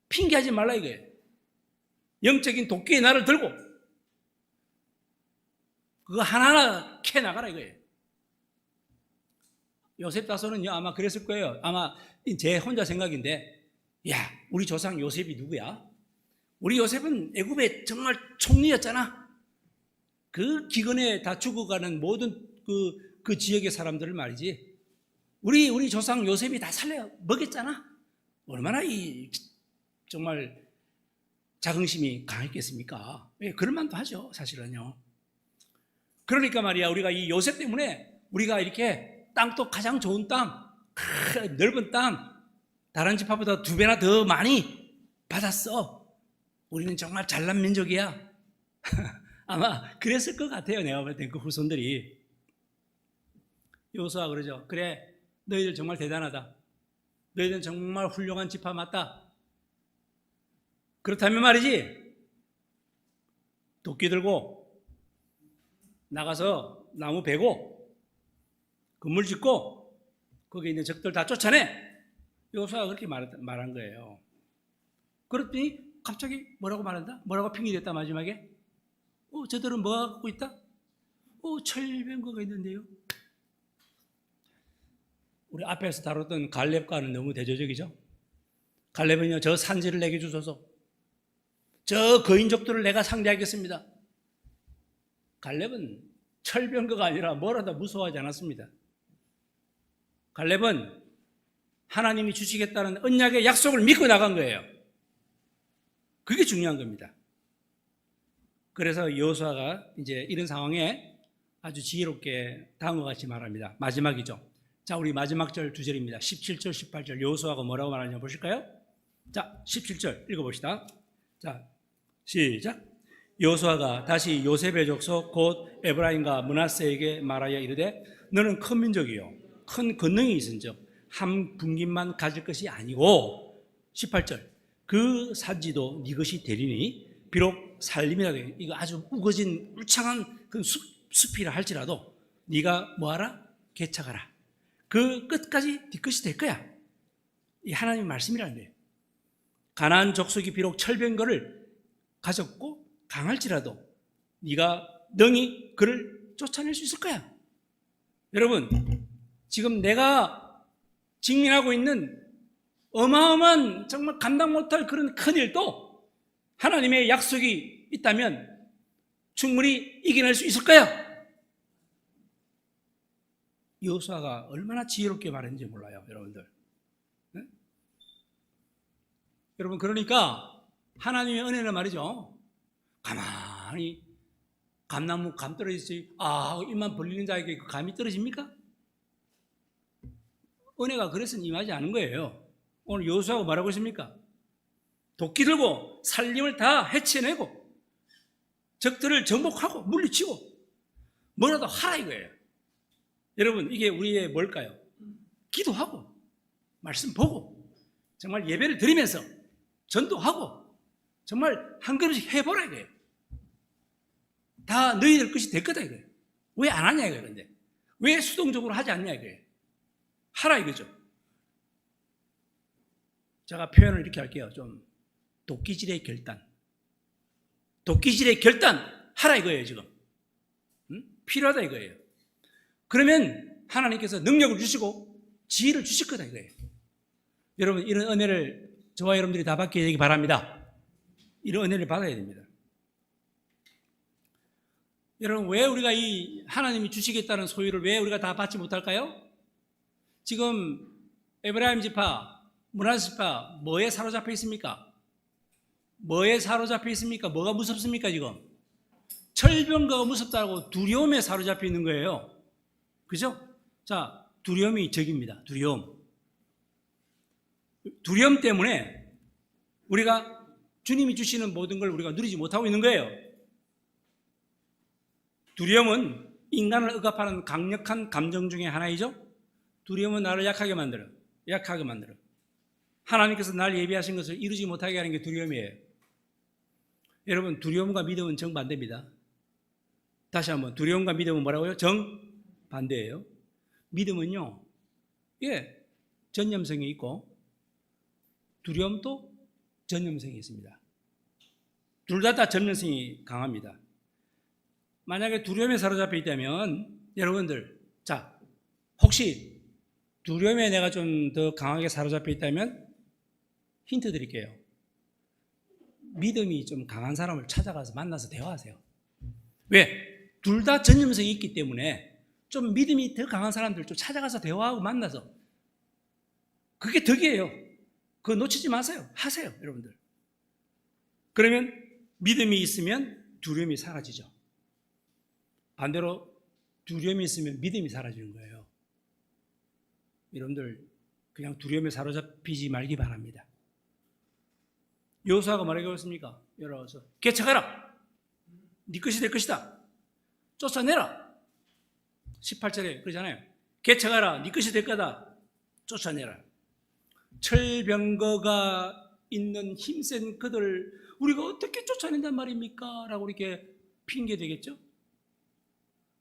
핑계하지 말라 이거예요. 영적인 도끼의 날을 들고 그거 하나하나 캐 나가라 이거예요. 요셉 다소는요 아마 그랬을 거예요. 아마 제 혼자 생각인데, 야 우리 조상 요셉이 누구야? 우리 요셉은 애굽의 정말 총리였잖아. 그 기근에 다 죽어가는 모든 그 지역의 사람들을 말이지. 우리 조상 요셉이 다 살려 먹였잖아. 얼마나 정말 자긍심이 강했겠습니까? 그럴 만도 하죠, 사실은요. 그러니까 말이야, 우리가 이 요셉 때문에 우리가 이렇게 땅도 가장 좋은 땅, 넓은 땅, 다른 집합보다 2배나 더 많이 받았어. 우리는 정말 잘난 민족이야. 아마 그랬을 것 같아요. 내가 볼 땐 그 후손들이. 여호수아가 그러죠. 그래, 너희들 정말 대단하다. 너희들은 정말 훌륭한 집합 맞다. 그렇다면 말이지, 도끼 들고 나가서 나무 베고 건물 짓고 거기 있는 적들 다 쫓아내. 여호수아가 그렇게 말한 거예요. 그랬더니 갑자기 뭐라고 말한다? 뭐라고 핑계댔다 마지막에? 저들은 뭐 갖고 있다? 철병거가 있는데요. 우리 앞에서 다뤘던 갈렙과는 너무 대조적이죠. 갈렙은요, 저 산지를 내게 주소서. 저 거인족들을 내가 상대하겠습니다. 갈렙은 철병거가 아니라 뭐라도 무서워하지 않았습니다. 갈렙은 하나님이 주시겠다는 언약의 약속을 믿고 나간 거예요. 그게 중요한 겁니다. 그래서 여호수아가 이제 이런 상황에 아주 지혜롭게 다음과 같이 말합니다. 마지막이죠. 자, 우리 마지막 절 2절입니다. 17절, 18절. 여호수아가 뭐라고 말하는지 보실까요? 자, 17절 읽어봅시다. 자, 시작. 여호수아가 다시 요셉의 족속 곧 에브라임과 므낫세에게 말하여 이르되 너는 큰 민족이요 큰 권능이 있은즉 한 분깃만 가질 것이 아니고 18절 그 산지도 네 것이 되리니 비록 살림이라도 이거 아주 우거진 울창한 그 숲이라 할지라도 네가 뭐하라? 개척하라. 그 끝까지 네 것이 될 거야. 이 하나님의 말씀이라는 거예요. 가나안 족속이 비록 철병거를 가졌고 강할지라도 네가 능히 그를 쫓아낼 수 있을 거야. 여러분, 지금 내가 직면하고 있는 어마어마한 정말 감당 못할 그런 큰 일도 하나님의 약속이 있다면 충분히 이겨낼 수 있을 거야. 여호수아가 얼마나 지혜롭게 말했는지 몰라요, 여러분들. 네? 여러분, 그러니까 하나님의 은혜는 말이죠. 가만히 감나무 감 떨어지지, 입만 벌리는 자에게 그 감이 떨어집니까? 은혜가 그래서는 임하지 않은 거예요. 오늘 여호수아가 뭐라고 있습니까? 도끼 들고 살림을 다 해치내고 적들을 정복하고 물리치고 뭐라도 하라 이거예요. 여러분, 이게 우리의 뭘까요? 기도하고 말씀 보고 정말 예배를 드리면서 전도하고 정말 한 걸음씩 해보라 이거예요. 다 너희들 것이 될 거다 이거예요. 왜 안 하냐 이거예요. 근데 왜 수동적으로 하지 않냐 이거예요. 하라 이거죠. 제가 표현을 이렇게 할게요. 좀 도끼질의 결단. 도끼질의 결단 하라 이거예요 지금. 필요하다 이거예요. 그러면 하나님께서 능력을 주시고 지혜를 주실 거다 이거예요. 여러분, 이런 은혜를 저와 여러분들이 다 받게 되기 바랍니다. 이런 은혜를 받아야 됩니다. 여러분, 왜 우리가 이 하나님이 주시겠다는 소유를 왜 우리가 다 받지 못할까요? 지금 에브라임 지파, 므낫세 지파 뭐에 사로잡혀 있습니까? 뭐에 사로잡혀 있습니까? 뭐가 무섭습니까 지금? 철병거가 무섭다고 두려움에 사로잡혀 있는 거예요. 그죠? 자, 두려움이 적입니다. 두려움 때문에 우리가 주님이 주시는 모든 걸 우리가 누리지 못하고 있는 거예요. 두려움은 인간을 억압하는 강력한 감정 중에 하나이죠. 두려움은 나를 약하게 만들어. 하나님께서 날 예비하신 것을 이루지 못하게 하는 게 두려움이에요. 여러분, 두려움과 믿음은 정반대입니다. 다시 한번, 두려움과 믿음은 뭐라고요? 정반대예요. 믿음은요, 전념성이 있고 두려움도 전념성이 있습니다. 둘 다 전념성이 강합니다. 만약에 두려움에 사로잡혀 있다면 여러분들, 자, 혹시 두려움에 내가 좀 더 강하게 사로잡혀 있다면 힌트 드릴게요. 믿음이 좀 강한 사람을 찾아가서 만나서 대화하세요. 왜? 둘 다 전념성이 있기 때문에 좀 믿음이 더 강한 사람들 좀 찾아가서 대화하고 만나서, 그게 덕이에요. 그거 놓치지 마세요. 하세요, 여러분들. 그러면 믿음이 있으면 두려움이 사라지죠. 반대로 두려움이 있으면 믿음이 사라지는 거예요. 여러분들 그냥 두려움에 사로잡히지 말기 바랍니다. 여호수아가 뭐라고 했습니까? 열어서 개척하라. 네 것이 될 것이다. 쫓아내라. 18절에 그러잖아요. 개척하라. 네 것이 될 거다. 쫓아내라. 철병거가 있는 힘센 그들 우리가 어떻게 쫓아낸단 말입니까? 라고 이렇게 핑계 되겠죠?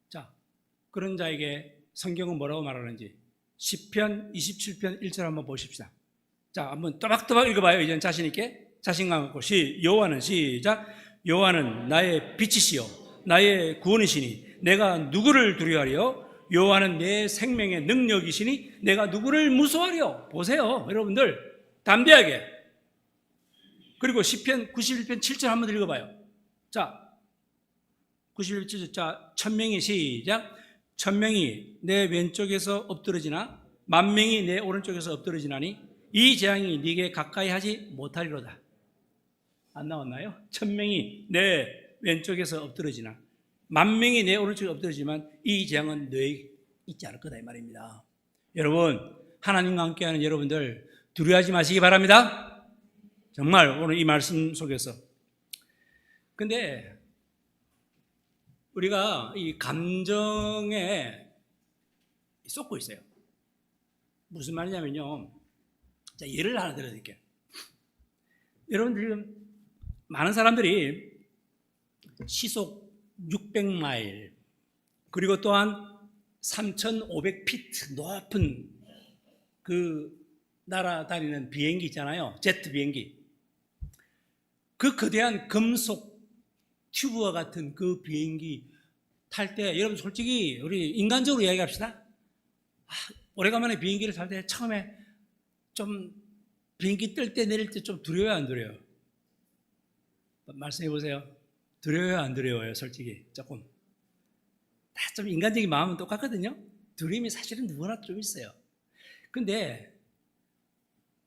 자, 그런 자에게 성경은 뭐라고 말하는지 시편 27편 1절 한번 보십시다. 자, 한번 또박또박 읽어봐요. 이젠 자신 있게, 자신감 갖고. 여호와는 시작. 여호와는 나의 빛이시요 나의 구원이시니 내가 누구를 두려워하리요? 여호와는 내 생명의 능력이시니 내가 누구를 무서워하리요? 보세요, 여러분들, 담대하게. 그리고 시편 91편 7절 한번 읽어봐요. 자, 91절, 자, 1000명이 시작. 1000명이 내 왼쪽에서 엎드러지나 만명이 내 오른쪽에서 엎드러지나니 이 재앙이 네게 가까이 하지 못하리로다. 안 나왔나요? 1000명이 내 왼쪽에서 엎드러지나 만명이 내 오른쪽에 엎드러지만 이 재앙은 너에게 있지 않을 거다, 이 말입니다. 여러분, 하나님과 함께하는 여러분들 두려워하지 마시기 바랍니다. 정말 오늘 이 말씀 속에서. 근데 우리가 이 감정에 쏟고 있어요. 무슨 말이냐면요, 자, 예를 하나 들어드릴게요. 여러분들 지금 많은 사람들이 시속 600마일 그리고 또한 3,500피트 높은 그 날아다니는 비행기 있잖아요. 제트 비행기. 그 거대한 금속 튜브와 같은 그 비행기 탈 때, 여러분 솔직히 우리 인간적으로 이야기합시다. 오래간만에 비행기를 탈 때 처음에 좀 비행기 뜰 때 내릴 때 좀 두려워요, 안 두려워요? 말씀해 보세요. 두려워요, 안 두려워요? 솔직히 조금. 다 좀 인간적인 마음은 똑같거든요. 두려움이 사실은 누구나 좀 있어요. 근데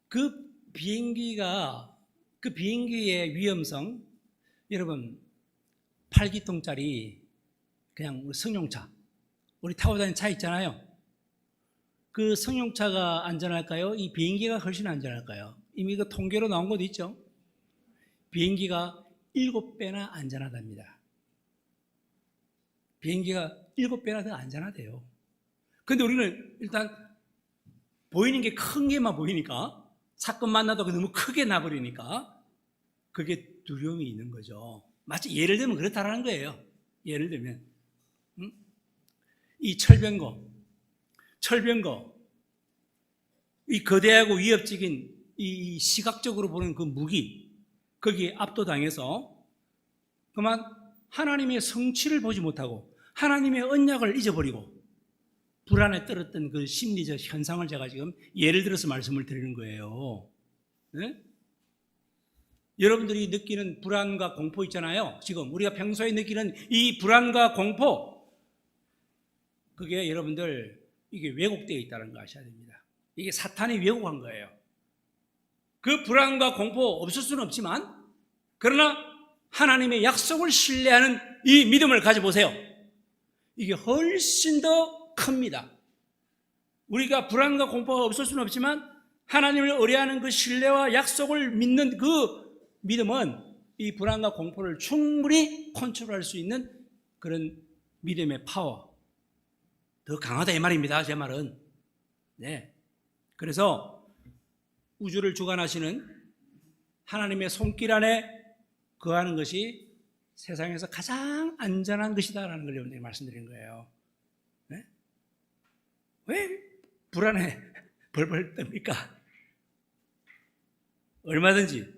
그 비행기의 위험성, 여러분 8기통짜리 그냥 우리 승용차, 우리 타고 다니는 차 있잖아요. 그 승용차가 안전할까요? 이 비행기가 훨씬 안전할까요? 이미 그 통계로 나온 것도 있죠. 비행기가 7배나 안전하답니다. 비행기가 7배나 더 안전하대요. 근데 우리는 일단 보이는 게 큰 게만 보이니까, 사건 만나도 너무 크게 나버리니까 그게 두려움이 있는 거죠. 마치 예를 들면 그렇다라는 거예요. 예를 들면 이 철병거, 이 거대하고 위협적인 이 시각적으로 보는 그 무기, 거기에 압도당해서 그만 하나님의 성취를 보지 못하고 하나님의 언약을 잊어버리고 불안에 떨었던 그 심리적 현상을 제가 지금 예를 들어서 말씀을 드리는 거예요. 네? 여러분들이 느끼는 불안과 공포 있잖아요. 지금 우리가 평소에 느끼는 이 불안과 공포, 그게 여러분들 이게 왜곡되어 있다는 거 아셔야 됩니다. 이게 사탄이 왜곡한 거예요. 그 불안과 공포 없을 수는 없지만 그러나 하나님의 약속을 신뢰하는 이 믿음을 가져보세요. 이게 훨씬 더 큽니다. 우리가 불안과 공포가 없을 수는 없지만 하나님을 의뢰하는 그 신뢰와 약속을 믿는 그 믿음은 이 불안과 공포를 충분히 컨트롤할 수 있는 그런 믿음의 파워, 더 강하다 이 말입니다. 제 말은. 네. 그래서 우주를 주관하시는 하나님의 손길 안에 거하는 것이 세상에서 가장 안전한 것이다라는 걸 여러분들이 말씀드린 거예요. 네? 왜 불안해 벌벌 떱니까? 얼마든지.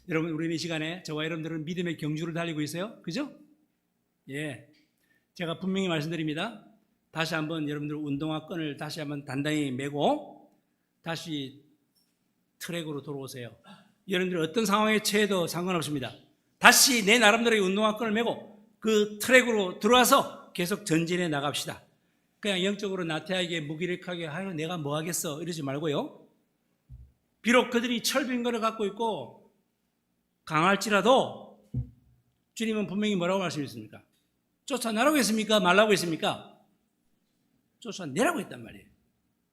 여러분, 우리는 이 시간에 저와 여러분들은 믿음의 경주를 달리고 있어요. 그죠? 예. 제가 분명히 말씀드립니다. 다시 한번 여러분들 운동화 끈을 다시 한번 단단히 메고 다시 트랙으로 돌아오세요. 여러분들이 어떤 상황에 처해도 상관없습니다. 다시 내 나름대로의 운동화 끈을 메고 그 트랙으로 들어와서 계속 전진해 나갑시다. 그냥 영적으로 나태하게 무기력하게 아유 내가 뭐 하겠어 이러지 말고요. 비록 그들이 철빈거를 갖고 있고 강할지라도 주님은 분명히 뭐라고 말씀하셨습니까? 쫓아나라고 했습니까? 말라고 했습니까? 쫓아내라고 했단 말이에요.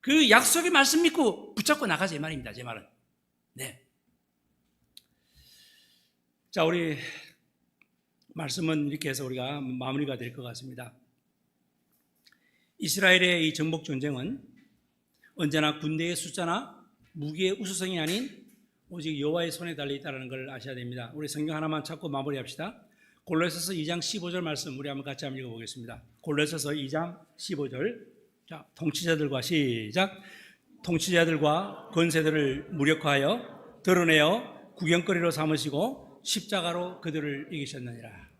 그 약속의 말씀 믿고 붙잡고 나가자 이 말입니다. 제 말은. 네. 자, 우리 말씀은 이렇게 해서 우리가 마무리가 될 것 같습니다. 이스라엘의 이 정복 전쟁은 언제나 군대의 숫자나 무기의 우수성이 아닌 오직 여호와의 손에 달려 있다는 걸 아셔야 됩니다. 우리 성경 하나만 찾고 마무리합시다. 골로새서 2장 15절 말씀 우리 한번 같이 한번 읽어보겠습니다. 골로새서 2장 15절. 자, 통치자들과 시작. 통치자들과 권세들을 무력화하여 드러내어 구경거리로 삼으시고 십자가로 그들을 이기셨느니라.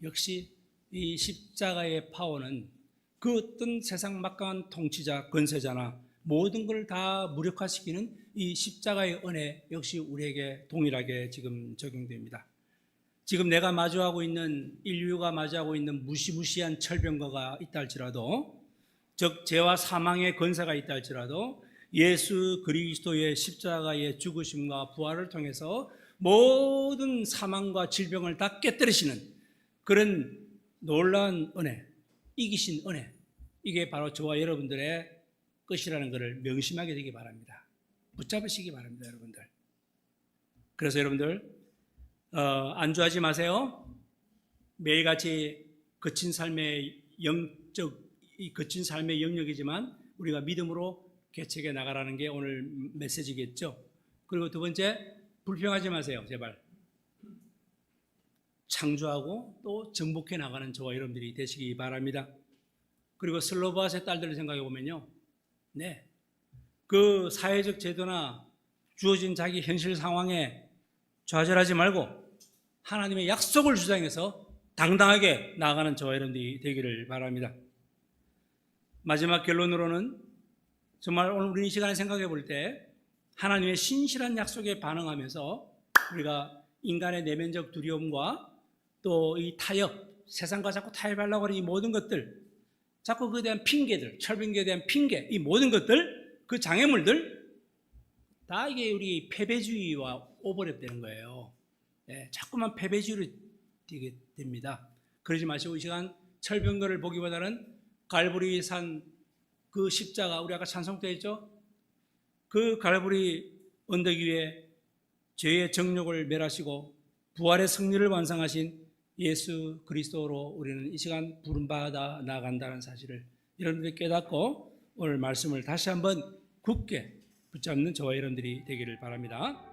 역시 이 십자가의 파워는 그 어떤 세상 막강한 통치자, 권세자나 모든 걸 다 무력화시키는 이 십자가의 은혜 역시 우리에게 동일하게 지금 적용됩니다. 지금 내가 마주하고 있는 인류가 마주하고 있는 무시무시한 철병거가 있다 할지라도 즉 죄와 사망의 권세가 있다 할지라도 예수 그리스도의 십자가의 죽으심과 부활을 통해서 모든 사망과 질병을 다 깨뜨리시는 그런 놀라운 은혜, 이기신 은혜, 이게 바로 저와 여러분들의 것이라는 것을 명심하게 되기 바랍니다. 붙잡으시기 바랍니다, 여러분들. 그래서 여러분들 안주하지 마세요. 매일같이 거친 삶의 거친 삶의 영역이지만 우리가 믿음으로 개척해 나가라는 게 오늘 메시지겠죠. 그리고 두 번째, 불평하지 마세요, 제발. 창조하고 또 정복해 나가는 저와 여러분들이 되시기 바랍니다. 그리고 슬로바스의 딸들을 생각해 보면요, 네, 그 사회적 제도나 주어진 자기 현실 상황에 좌절하지 말고 하나님의 약속을 주장해서 당당하게 나아가는 저와 여러분들이 되기를 바랍니다. 마지막 결론으로는 정말 오늘 우리 이 시간에 생각해 볼 때 하나님의 신실한 약속에 반응하면서 우리가 인간의 내면적 두려움과 또 이 타협, 세상과 자꾸 타협하려고 하는 이 모든 것들, 자꾸 그에 대한 핑계들, 철빙계에 대한 핑계, 이 모든 것들, 그 장애물들 다 이게 우리 패배주의와 오버랩되는 거예요. 네, 자꾸만 패배주의로 되게 됩니다. 그러지 마시고 이 시간 철병거를 보기보다는 갈보리 산 그 십자가, 우리 아까 찬송 때 했죠? 그 갈보리 언덕 위에 죄의 정욕을 멸하시고 부활의 승리를 완성하신 예수 그리스도로 우리는 이 시간 부름받아 나아간다는 사실을 여러분들이 깨닫고 오늘 말씀을 다시 한번 굳게 붙잡는 저와 여러분들이 되기를 바랍니다.